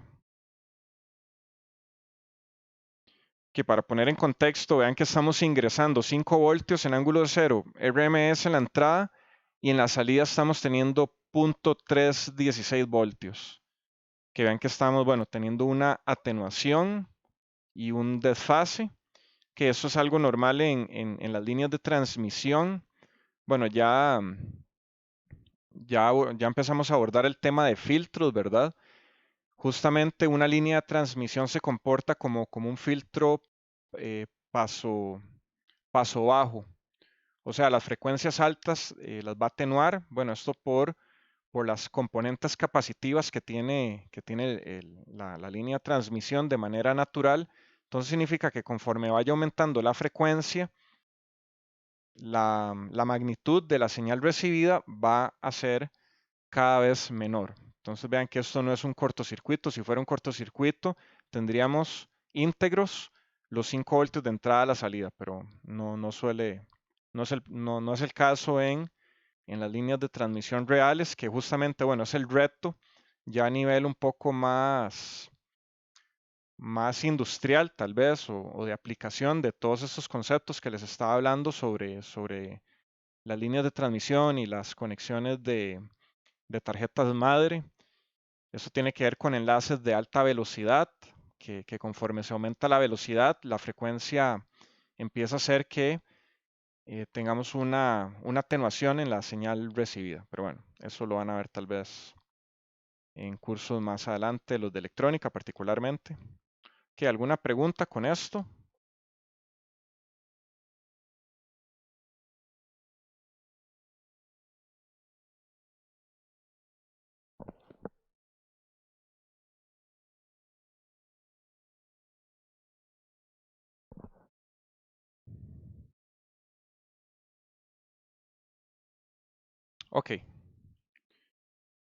Que para poner en contexto, vean que estamos ingresando 5 voltios en ángulo de 0, RMS en la entrada y en la salida estamos teniendo 0.316 voltios. Que vean que estamos, bueno, teniendo una atenuación y un desfase, que eso es algo normal en las líneas de transmisión. Bueno, ya empezamos a abordar el tema de filtros, ¿verdad? Justamente una línea de transmisión se comporta como un filtro paso, paso bajo. O sea, las frecuencias altas las va a atenuar. Bueno, esto por las componentes capacitivas que tiene la línea de transmisión de manera natural. Entonces significa que conforme vaya aumentando la frecuencia, la magnitud de la señal recibida va a ser cada vez menor. Entonces vean que esto no es un cortocircuito. Si fuera un cortocircuito, tendríamos íntegros los 5 voltios de entrada a la salida, pero no suele, no es el caso en las líneas de transmisión reales, que justamente, bueno, es el reto ya a nivel un poco más industrial tal vez, o de aplicación de todos estos conceptos que les estaba hablando sobre las líneas de transmisión y las conexiones de tarjetas madre. Eso tiene que ver con enlaces de alta velocidad, que conforme se aumenta la velocidad, la frecuencia empieza a hacer que tengamos una atenuación en la señal recibida. Pero bueno, eso lo van a ver tal vez en cursos más adelante, los de electrónica particularmente. ¿Qué, alguna pregunta con esto? Ok,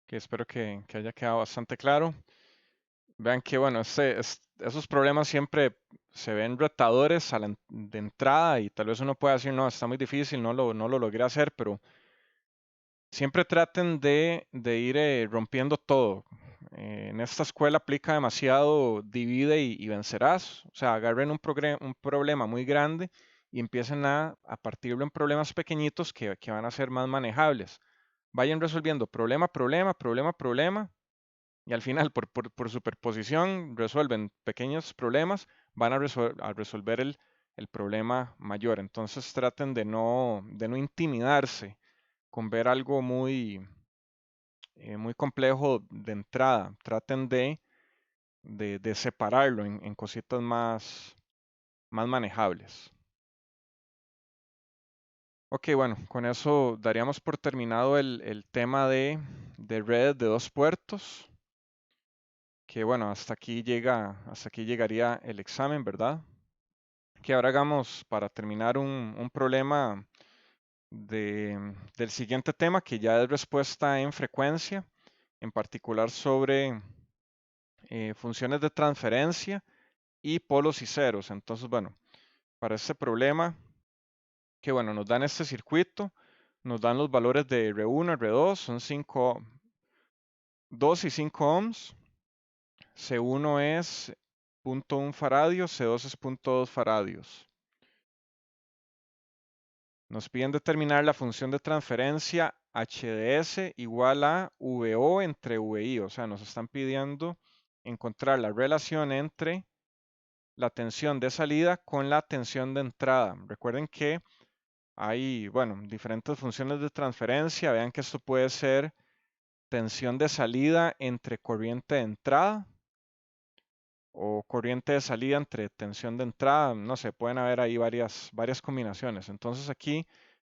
que espero que haya quedado bastante claro. Vean que, bueno, esos problemas siempre se ven retadores de entrada y tal vez uno pueda decir, no, está muy difícil, no lo logré hacer, pero siempre traten de ir rompiendo todo. En esta escuela aplica demasiado divide y vencerás. O sea, agarren un problema muy grande y empiecen a partirlo en problemas pequeñitos que van a ser más manejables. Vayan resolviendo problema, problema, problema, problema y al final, por superposición, resuelven pequeños problemas, van a resolver el problema mayor. Entonces traten de no intimidarse con ver algo muy complejo de entrada. Traten de separarlo en cositas más manejables. Ok, bueno, con eso daríamos por terminado el tema de redes de dos puertos. Que bueno, hasta aquí llegaría el examen, ¿verdad? Que ahora hagamos para terminar un problema del siguiente tema, que ya es respuesta en frecuencia, en particular sobre funciones de transferencia y polos y ceros. Entonces, bueno, para este problema, que bueno, nos dan este circuito, nos dan los valores de R1, R2, son 2 y 5 ohms. C1 es 0.1 faradios, C2 es 0.2 faradios. Nos piden determinar la función de transferencia HDS igual a VO entre VI. O sea, nos están pidiendo encontrar la relación entre la tensión de salida con la tensión de entrada. Recuerden que hay, bueno, diferentes funciones de transferencia. Vean que esto puede ser tensión de salida entre corriente de entrada o corriente de salida entre tensión de entrada. No sé, pueden haber ahí varias combinaciones. Entonces aquí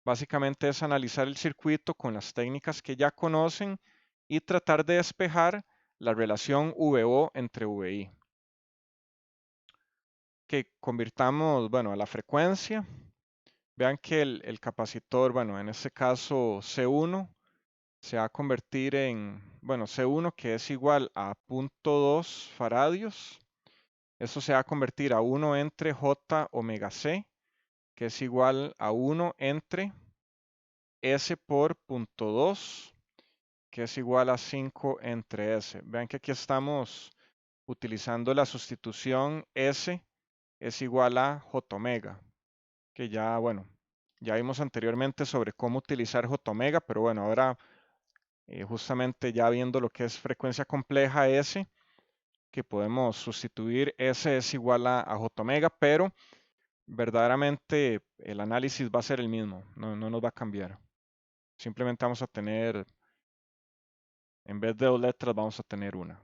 básicamente es analizar el circuito con las técnicas que ya conocen y tratar de despejar la relación VO entre VI. Que convirtamos, bueno, a la frecuencia. Vean que el capacitor, bueno, en este caso C1, se va a convertir en, bueno, C1 que es igual a 0.2 faradios. Eso se va a convertir a 1 entre J omega C, que es igual a 1 entre S por 0.2, que es igual a 5 entre S. Vean que aquí estamos utilizando la sustitución S es igual a J omega, que ya, bueno, ya vimos anteriormente sobre cómo utilizar J omega, pero bueno, ahora justamente ya viendo lo que es frecuencia compleja S, que podemos sustituir S es igual a J omega, pero verdaderamente el análisis va a ser el mismo, no nos va a cambiar. Simplemente vamos a tener, en vez de 2 letras, vamos a tener una.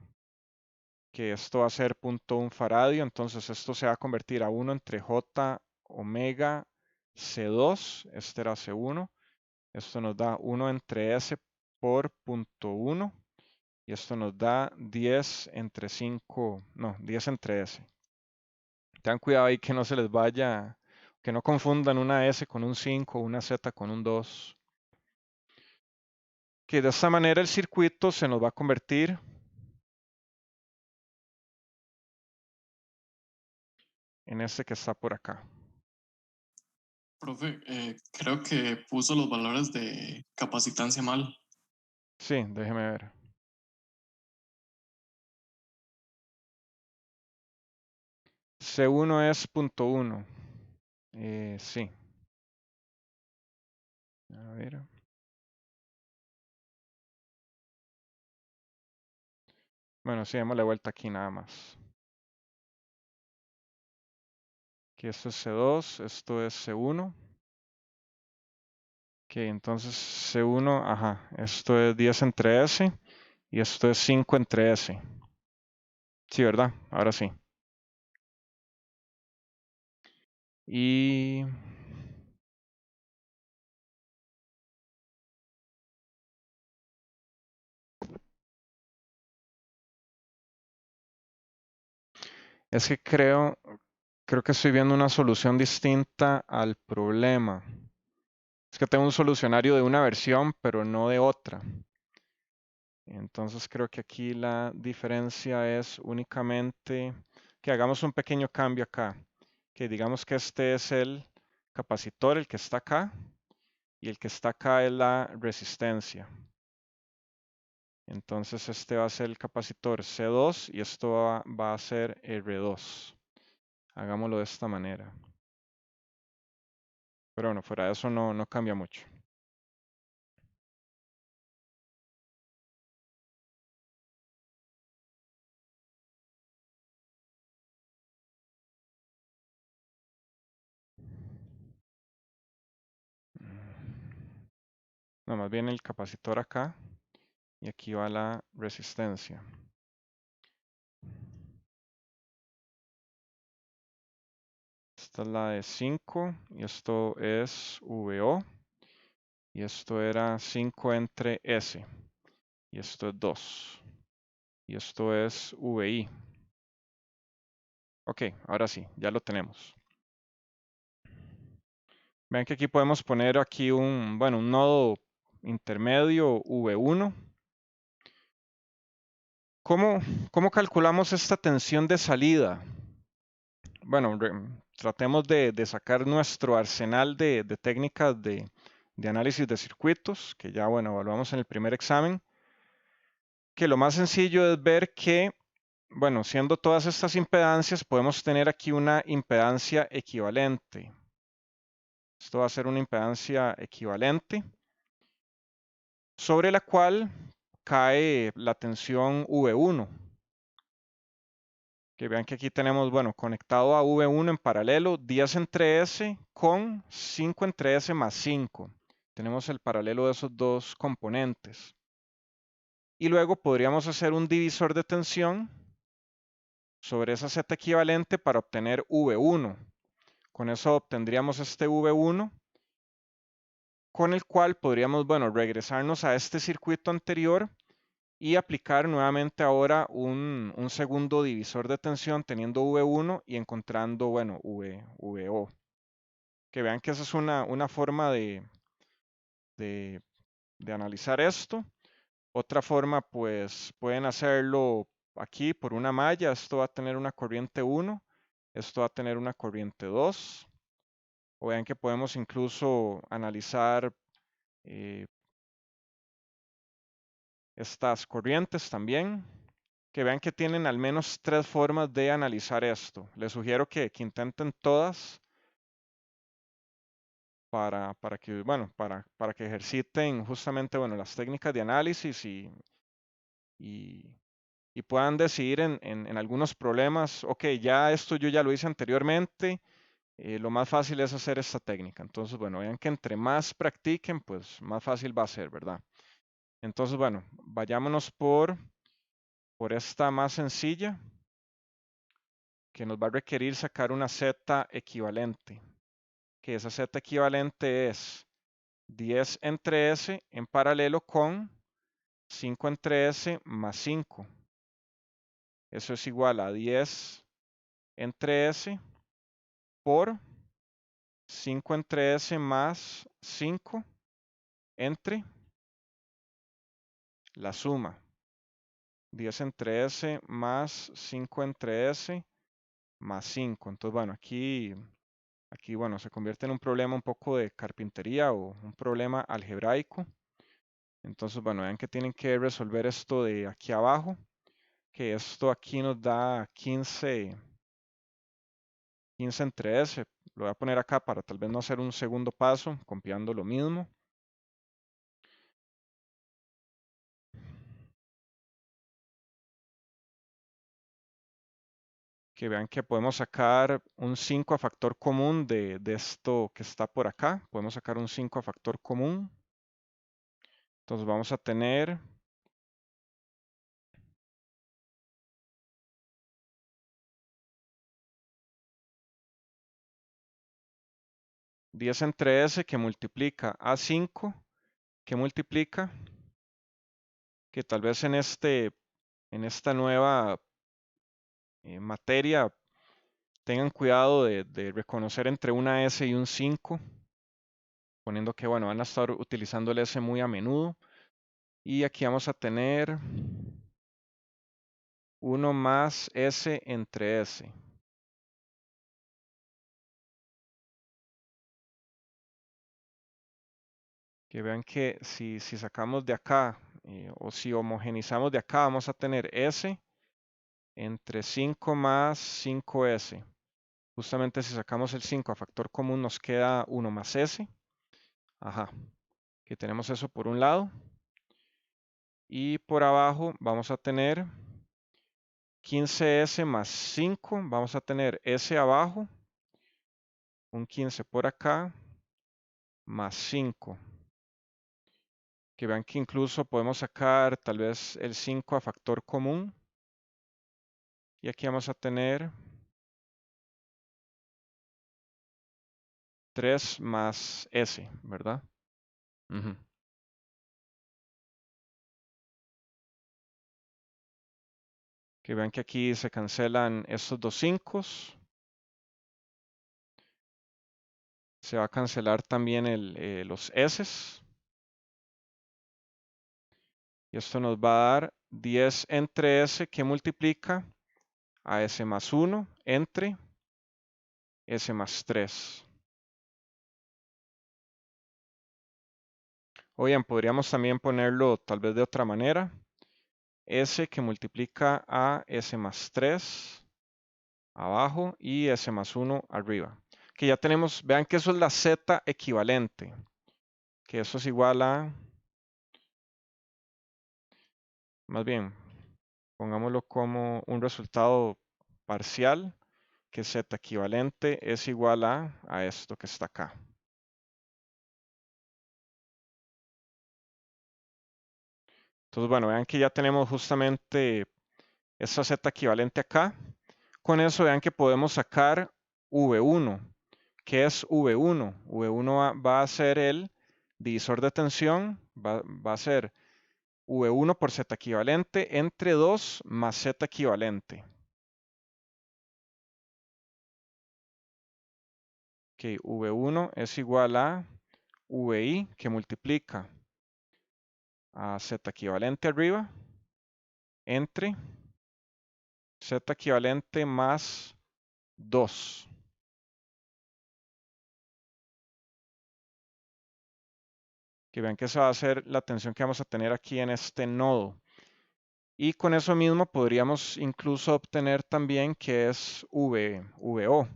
Que esto va a ser 0.1 faradio, entonces esto se va a convertir a 1 entre J omega C2, este era C1, esto nos da 1 entre S por 0.1 y esto nos da 10 entre 5, no, 10 entre S. Tengan cuidado ahí que no se les vaya, que no confundan una S con un 5 o una Z con un 2. Que de esta manera el circuito se nos va a convertir en este que está por acá. Profe, creo que puso los valores de capacitancia mal. Sí, déjeme ver. C1 es 0.1. Sí. A ver. Bueno, sí, démosle vuelta aquí nada más. Aquí esto es C2, esto es C1. Ok, entonces C1, ajá, esto es 10 entre S y esto es 5 entre S. Sí, ¿verdad? Ahora sí. Y es que creo que estoy viendo una solución distinta al problema. Es que tengo un solucionario de una versión, pero no de otra. Entonces creo que aquí la diferencia es únicamente que hagamos un pequeño cambio acá. Que digamos que este es el capacitor, el que está acá, y el que está acá es la resistencia. Entonces este va a ser el capacitor C2 y esto va a ser R2. Hagámoslo de esta manera. Pero bueno, fuera de eso no cambia mucho. No, más bien el capacitor acá y aquí va la resistencia. Esta es la de 5 y esto es VO y esto era 5 entre S y esto es 2 y esto es VI. Ok, ahora sí, ya lo tenemos. Vean que aquí podemos poner aquí un nodo intermedio V1. ¿Cómo calculamos esta tensión de salida? Bueno, tratemos de sacar nuestro arsenal de técnicas de análisis de circuitos, que ya, bueno, evaluamos en el primer examen. Que lo más sencillo es ver que, bueno, siendo todas estas impedancias, podemos tener aquí una impedancia equivalente. Esto va a ser una impedancia equivalente. sobre la cual cae la tensión V1. Que vean que aquí tenemos, bueno, conectado a V1 en paralelo, 10 entre S con 5 entre S más 5. Tenemos el paralelo de esos dos componentes. Y luego podríamos hacer un divisor de tensión sobre esa Z equivalente para obtener V1. Con eso obtendríamos este V1, con el cual podríamos, bueno, regresarnos a este circuito anterior y aplicar nuevamente ahora un segundo divisor de tensión teniendo V1 y encontrando, bueno, VO. Que vean que esa es una forma de, de analizar esto. Otra forma, pues pueden hacerlo aquí por una malla. Esto va a tener una corriente 1, esto va a tener una corriente 2. O vean que podemos incluso analizar estas corrientes también. Que vean que tienen al menos 3 formas de analizar esto. Les sugiero que intenten todas para que, bueno, para que ejerciten justamente, bueno, las técnicas de análisis y, y puedan decidir en algunos problemas, ok, ya esto yo ya lo hice anteriormente, lo más fácil es hacer esta técnica. Entonces, bueno, vean que entre más practiquen, pues más fácil va a ser, ¿verdad? Entonces, bueno, vayámonos por esta más sencilla, que nos va a requerir sacar una Z equivalente, que esa Z equivalente es 10 entre S en paralelo con 5 entre S más 5. Eso es igual a 10 entre S por 5 entre S más 5 entre la suma. 10 entre S más 5 entre S más 5. Entonces, bueno, aquí, bueno, se convierte en un problema un poco de carpintería o un problema algebraico. Entonces, bueno, vean que tienen que resolver esto de aquí abajo, que esto aquí nos da 15 entre S. Lo voy a poner acá para tal vez no hacer un segundo paso, copiando lo mismo. Que vean que podemos sacar un 5 a factor común de esto que está por acá. Podemos sacar un 5 a factor común. Entonces vamos a tener 10 entre S que multiplica a 5, que multiplica, que tal vez en esta nueva materia tengan cuidado de reconocer entre una S y un 5, poniendo que, bueno, van a estar utilizando el S muy a menudo. Y aquí vamos a tener 1 más S entre S. Que vean que si sacamos de acá o si homogenizamos de acá, vamos a tener S entre 5 más 5S. Justamente si sacamos el 5 a factor común nos queda 1 más S. Ajá, que tenemos eso por un lado. Y por abajo vamos a tener 15S más 5. Vamos a tener S abajo, un 15 por acá, más 5. Que vean que incluso podemos sacar tal vez el 5 a factor común. Y aquí vamos a tener 3 más S, ¿verdad? Ujú. Que vean que aquí se cancelan estos dos 5. Se va a cancelar también los S. Y esto nos va a dar 10 entre S que multiplica a S más 1 entre S más 3. O bien, podríamos también ponerlo tal vez de otra manera. S que multiplica a S más 3 abajo y S más 1 arriba. Que ya tenemos, vean que eso es la Z equivalente. Que eso es igual a más bien, pongámoslo como un resultado parcial, que z equivalente es igual a esto que está acá. Entonces, bueno, vean que ya tenemos justamente esta z equivalente acá. Con eso vean que podemos sacar V1. ¿Qué es V1? V1 va a ser el divisor de tensión, va a ser V1 por Z equivalente entre 2 más Z equivalente. Ok, V1 es igual a VI que multiplica a Z equivalente arriba entre Z equivalente más 2. Que vean que esa va a ser la tensión que vamos a tener aquí en este nodo. Y con eso mismo podríamos incluso obtener también que es VO.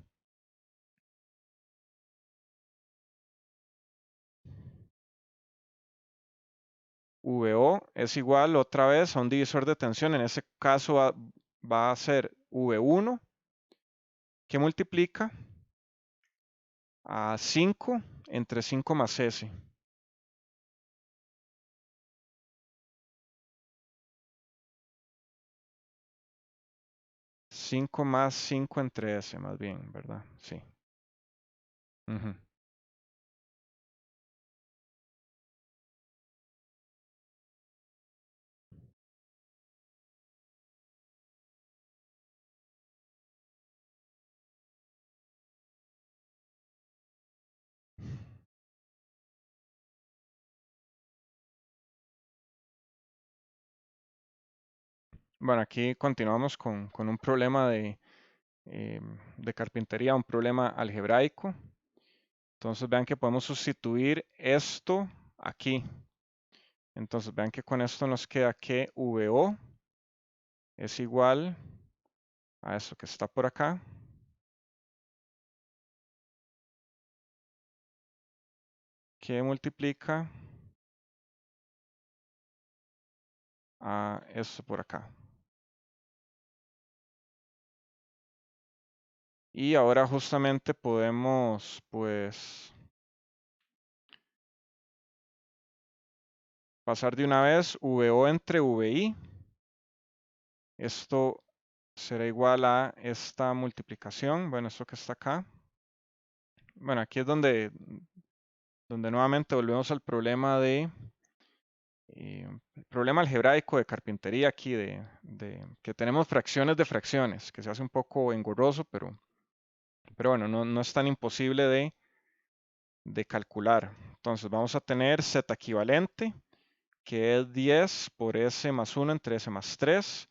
VO es igual otra vez a un divisor de tensión. En ese caso va a ser V1 que multiplica a 5 entre 5 más S. 5 más 5 entre S, más bien, ¿verdad? Sí. Ujú. Bueno, aquí continuamos con un problema de carpintería, un problema algebraico. Entonces vean que podemos sustituir esto aquí. Entonces vean que con esto nos queda que VO es igual a eso que está por acá. Que multiplica a esto por acá. Y ahora justamente podemos, pues, pasar de una vez VO entre VI. Esto será igual a esta multiplicación. Bueno, esto que está acá. Bueno, aquí es donde nuevamente volvemos al problema problema algebraico de carpintería aquí, que tenemos fracciones de fracciones, que se hace un poco engorroso, pero bueno, no es tan imposible de calcular. Entonces vamos a tener Z equivalente, que es 10 por S más 1 entre S más 3.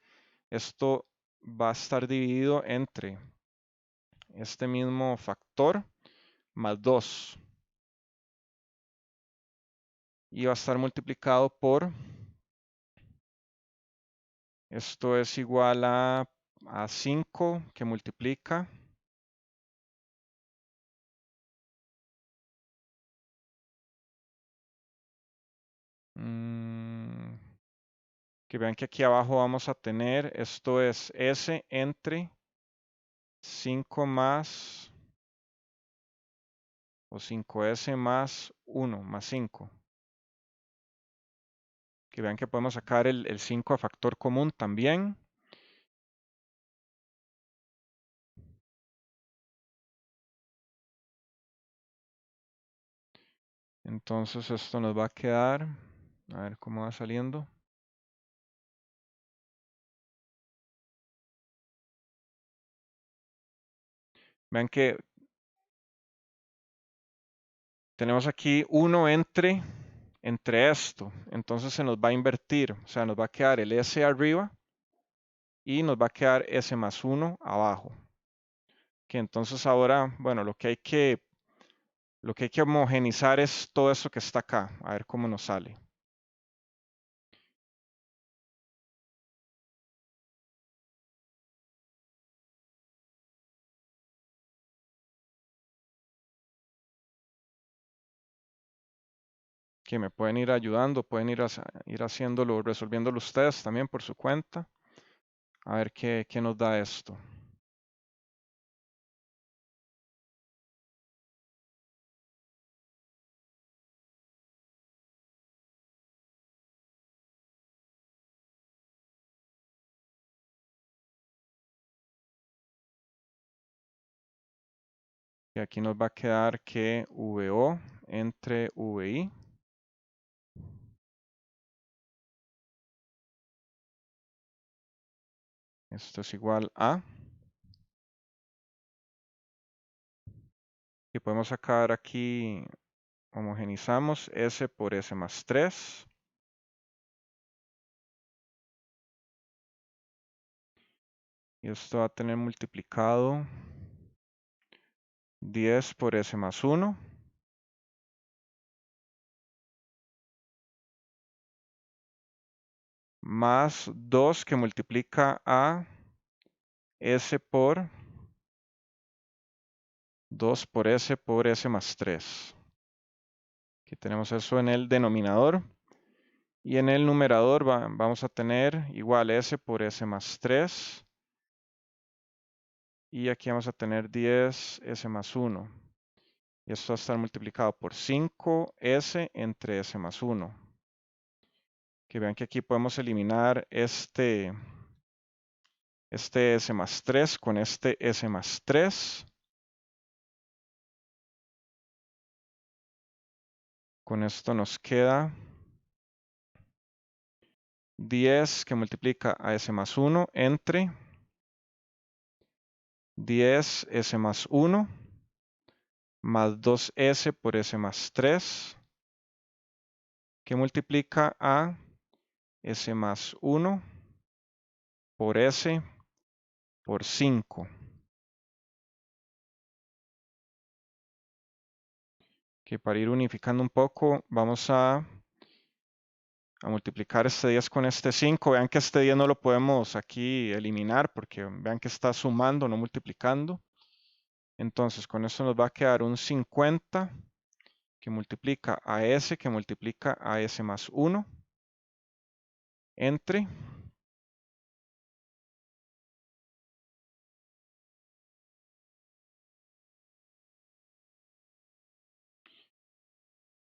Esto va a estar dividido entre este mismo factor más 2. Y va a estar multiplicado por, esto es igual a 5 que multiplica que vean que aquí abajo vamos a tener, esto es S entre 5 más, o 5S más 1, más 5. Que vean que podemos sacar el 5 a factor común también. Entonces esto nos va a quedar, a ver cómo va saliendo. Vean que tenemos aquí 1 entre esto. Entonces se nos va a invertir. O sea, nos va a quedar el S arriba y nos va a quedar S más 1 abajo. Que entonces ahora, bueno, lo que hay que homogenizar es todo esto que está acá. A ver cómo nos sale. que me pueden ir ayudando, pueden ir haciéndolo, resolviéndolo ustedes también por su cuenta. A ver qué nos da esto. Y aquí nos va a quedar que VO entre VI esto es igual a, y podemos sacar aquí, homogenizamos S por S más 3. Y esto va a tener multiplicado 10 por S más 1. Más 2 que multiplica a S por 2 por S más 3. Aquí tenemos eso en el denominador. Y en el numerador vamos a tener igual S por S más 3. Y aquí vamos a tener 10 S más 1. Y esto va a estar multiplicado por 5S entre S más 1. Que vean que aquí podemos eliminar este S más 3 con este S más 3. Con esto nos queda 10 que multiplica a S más 1 entre 10 S más 1 más 2S por S más 3 que multiplica a S más 1 por S por 5. Que para ir unificando un poco vamos a multiplicar este 10 con este 5. Vean que este 10 no lo podemos aquí eliminar porque vean que está sumando, no multiplicando. Entonces con esto nos va a quedar un 50 que multiplica a S que multiplica a S más 1 entre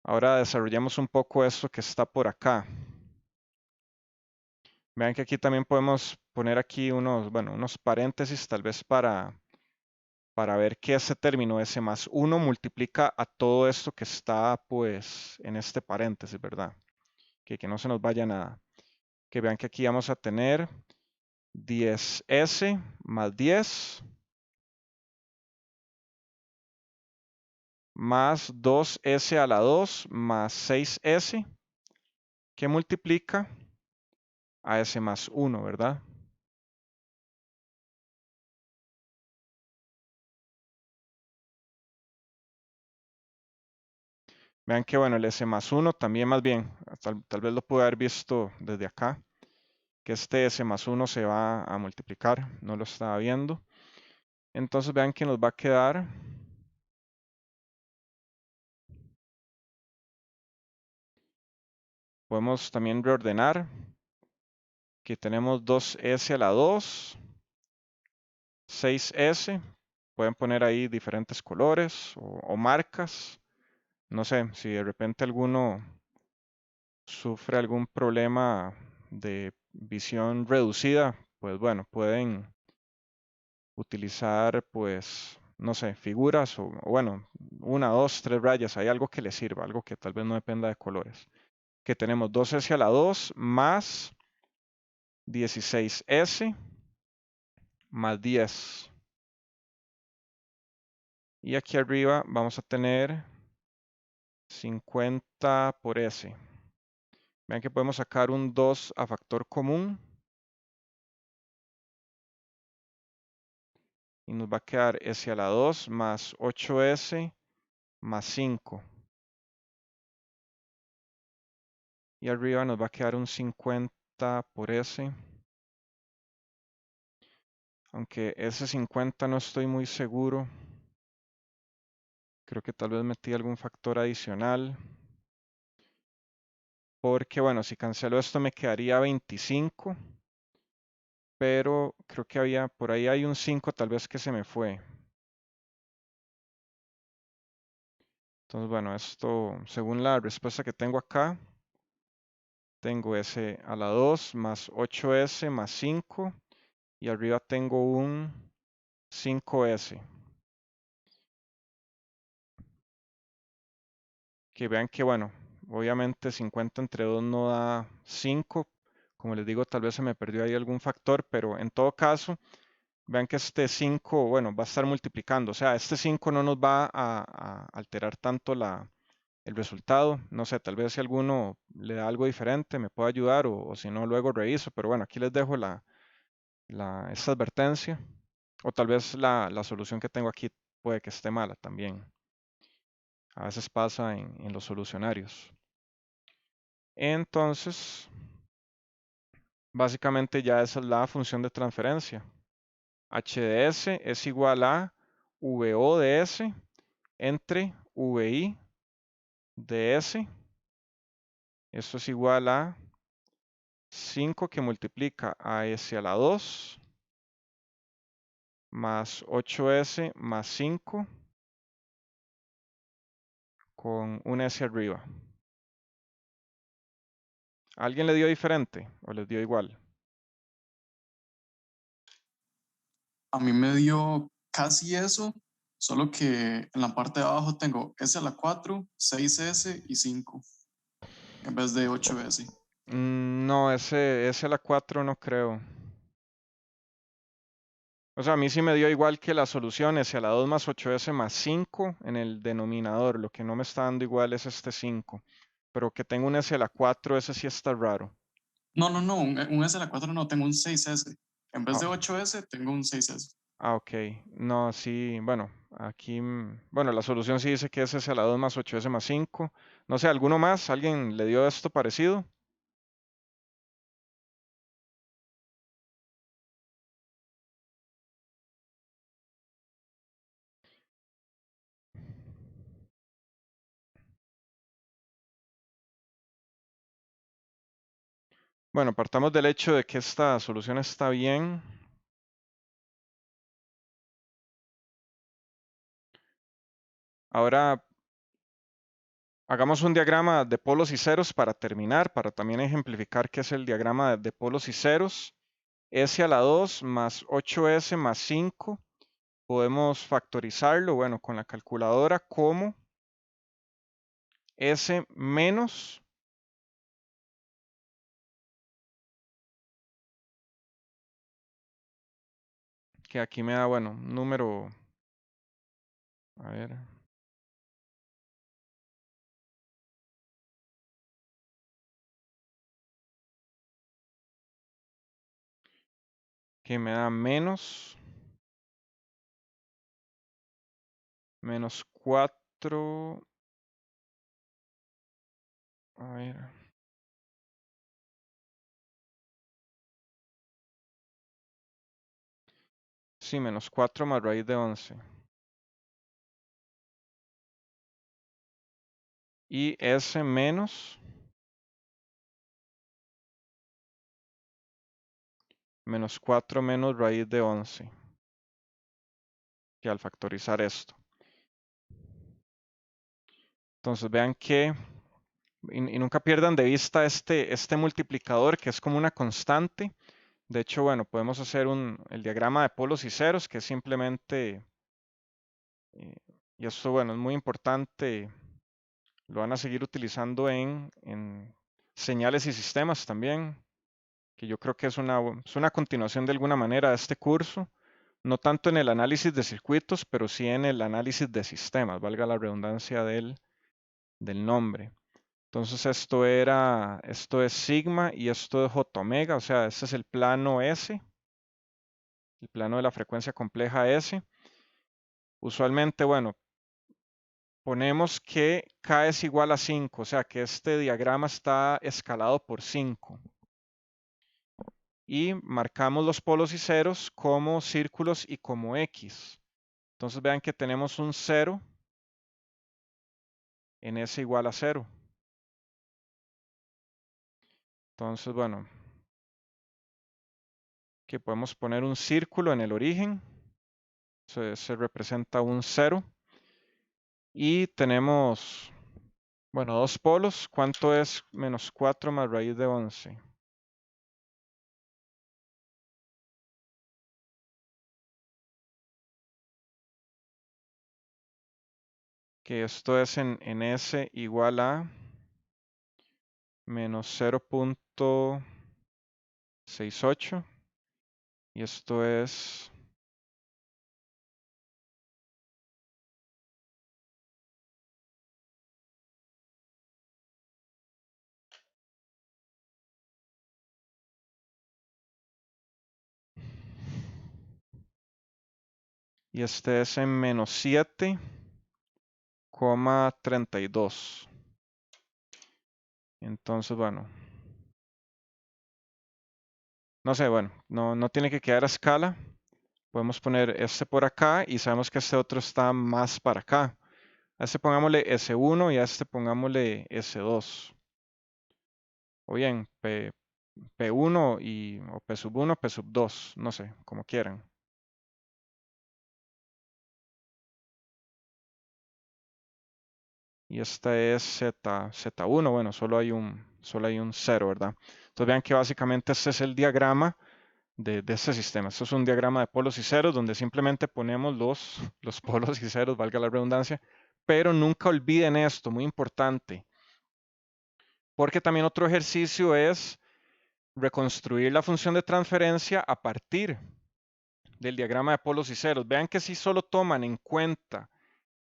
ahora desarrollamos un poco esto que está por acá. Vean que aquí también podemos poner aquí unos paréntesis tal vez para ver que ese término S más 1 multiplica a todo esto que está pues en este paréntesis, ¿verdad? Que no se nos vaya nada. Que vean que aquí vamos a tener 10S más 10 más 2S a la 2 más 6S que multiplica a S más 1, ¿verdad? Vean que bueno, el S más 1 también más bien, tal vez lo pude haber visto desde acá, que este S más 1 se va a multiplicar, no lo estaba viendo. Entonces vean que nos va a quedar podemos también reordenar que tenemos 2S a la 2, 6S, pueden poner ahí diferentes colores o marcas. No sé, si de repente alguno sufre algún problema de visión reducida, pues bueno, pueden utilizar pues, no sé, figuras o bueno, una, dos, tres rayas, hay algo que les sirva, algo que tal vez no dependa de colores. Que tenemos 2S a la 2 más 16S más 10. Y aquí arriba vamos a tener 50 por S. Vean que podemos sacar un 2 a factor común. Y nos va a quedar S a la 2 más 8S más 5. Y arriba nos va a quedar un 50 por S. Aunque ese 50 no estoy muy seguro. Creo que tal vez metí algún factor adicional. porque bueno, si cancelo esto me quedaría 25, pero creo que había, por ahí hay un 5 tal vez que se me fue. Entonces, bueno, esto, según la respuesta que tengo acá, tengo S a la 2 más 8S más 5 y arriba tengo un 5S. Que vean que, bueno, obviamente 50 entre 2 no da 5. Como les digo, tal vez se me perdió ahí algún factor, pero en todo caso, vean que este 5, bueno, va a estar multiplicando. O sea, este 5 no nos va a alterar tanto el resultado. No sé, tal vez si alguno le da algo diferente, me puede ayudar o si no, luego reviso. Pero bueno, aquí les dejo esta advertencia. O tal vez la solución que tengo aquí puede que esté mala también. A veces pasa en los solucionarios. Entonces, básicamente ya esa es la función de transferencia. H de S es igual a VO de S entre VI de S. Esto es igual a 5 que multiplica a S a la 2 más 8S más 5 con un S arriba. ¿Alguien le dio diferente o les dio igual? A mí me dio casi eso, solo que en la parte de abajo tengo S a la 4, 6S y 5, en vez de 8S. No, ese a la 4 no creo. O sea, a mí sí me dio igual que la solución S a la 2 más 8S más 5 en el denominador. Lo que no me está dando igual es este 5. Pero que tengo un S a la 4, ese sí está raro. No, un S a la 4 no, tengo un 6S. En vez Ah, de 8S, tengo un 6S. ok. No, sí, bueno, aquí, bueno, la solución sí dice que es S a la 2 más 8S más 5. No sé, ¿alguno más? ¿Alguien le dio esto parecido? Bueno, partamos del hecho de que esta solución está bien. Ahora hagamos un diagrama de polos y ceros para terminar, para también ejemplificar qué es el diagrama de polos y ceros. S a la 2 más 8S más 5. Podemos factorizarlo, bueno, con la calculadora como S menos, que aquí me da, bueno, un número, a ver, que me da menos 4, a ver, sí, menos 4 más raíz de 11. Y S menos 4 menos raíz de 11, que al factorizar esto. Entonces vean que, y nunca pierdan de vista este multiplicador que es como una constante. De hecho, bueno, podemos hacer el diagrama de polos y ceros, que es simplemente, eh, y esto, bueno, es muy importante, lo van a seguir utilizando en señales y sistemas también, que yo creo que es una continuación de alguna manera de este curso, no tanto en el análisis de circuitos, pero sí en el análisis de sistemas, valga la redundancia del nombre. Entonces esto es sigma y esto es j omega, o sea, este es el plano S, el plano de la frecuencia compleja S. Usualmente, bueno, ponemos que K es igual a 5, o sea que este diagrama está escalado por 5. Y marcamos los polos y ceros como círculos y como X. Entonces vean que tenemos un 0 en S igual a 0. Entonces, bueno, aquí podemos poner un círculo en el origen. Se representa un 0. Y tenemos, bueno, dos polos. ¿Cuánto es menos 4 más raíz de 11? Que esto es en S igual a menos 0.68. Y esto es y este es en menos 7,32. Entonces, bueno, no sé, bueno, no tiene que quedar a escala. Podemos poner este por acá y sabemos que este otro está más para acá. A este pongámosle S1 y a este pongámosle S2. O bien, P1 o P sub 1, P sub 2, no sé, como quieran. Y esta es Z1, bueno, solo hay un 0, ¿verdad? Entonces vean que básicamente este es el diagrama de este sistema. Esto es un diagrama de polos y ceros donde simplemente ponemos los polos y ceros, valga la redundancia, pero nunca olviden esto, muy importante, porque también otro ejercicio es reconstruir la función de transferencia a partir del diagrama de polos y ceros. Vean que si solo toman en cuenta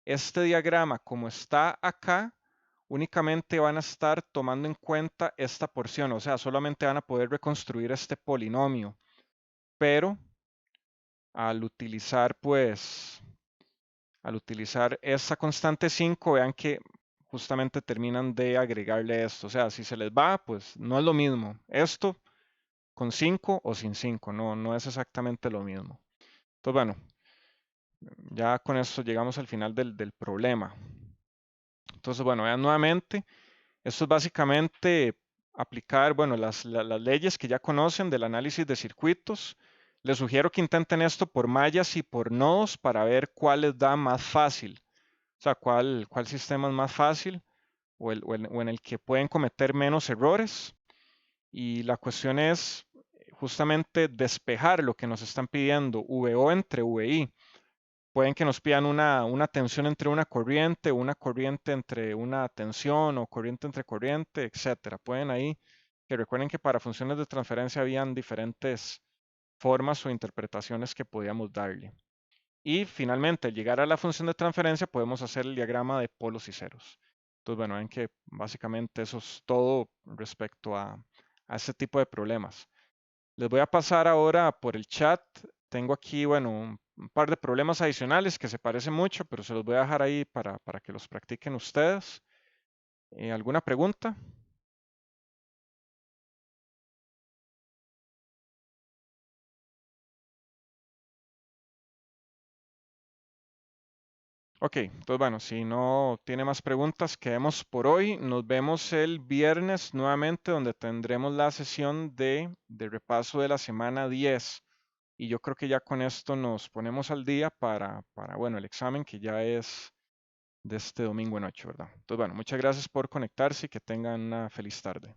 este diagrama como está acá, únicamente van a estar tomando en cuenta esta porción, o sea, solamente van a poder reconstruir este polinomio, pero al utilizar esta constante 5, vean que justamente terminan de agregarle esto, o sea, si se les va, pues no es lo mismo, esto con 5 o sin 5, no es exactamente lo mismo. Entonces, bueno, ya con esto llegamos al final del problema. Entonces, bueno, vean nuevamente, esto es básicamente aplicar, bueno, las leyes que ya conocen del análisis de circuitos. Les sugiero que intenten esto por mallas y por nodos para ver cuál les da más fácil. O sea, cuál sistema es más fácil o en el que pueden cometer menos errores. Y la cuestión es justamente despejar lo que nos están pidiendo, VO entre VI. Pueden que nos pidan una tensión entre una corriente entre una tensión o corriente entre corriente, etcétera. Pueden ahí, que recuerden que para funciones de transferencia habían diferentes formas o interpretaciones que podíamos darle. Y finalmente, al llegar a la función de transferencia, podemos hacer el diagrama de polos y ceros. Entonces, bueno, ven que básicamente eso es todo respecto a este tipo de problemas. Les voy a pasar ahora por el chat. Tengo aquí, bueno, un par de problemas adicionales que se parecen mucho, pero se los voy a dejar ahí para que los practiquen ustedes. ¿Alguna pregunta? Ok, entonces bueno, si no tiene más preguntas, quedemos por hoy. Nos vemos el viernes nuevamente donde tendremos la sesión de repaso de la semana 10. Y yo creo que ya con esto nos ponemos al día para bueno, el examen que ya es de este domingo en 8, ¿verdad? Entonces bueno, muchas gracias por conectarse y que tengan una feliz tarde.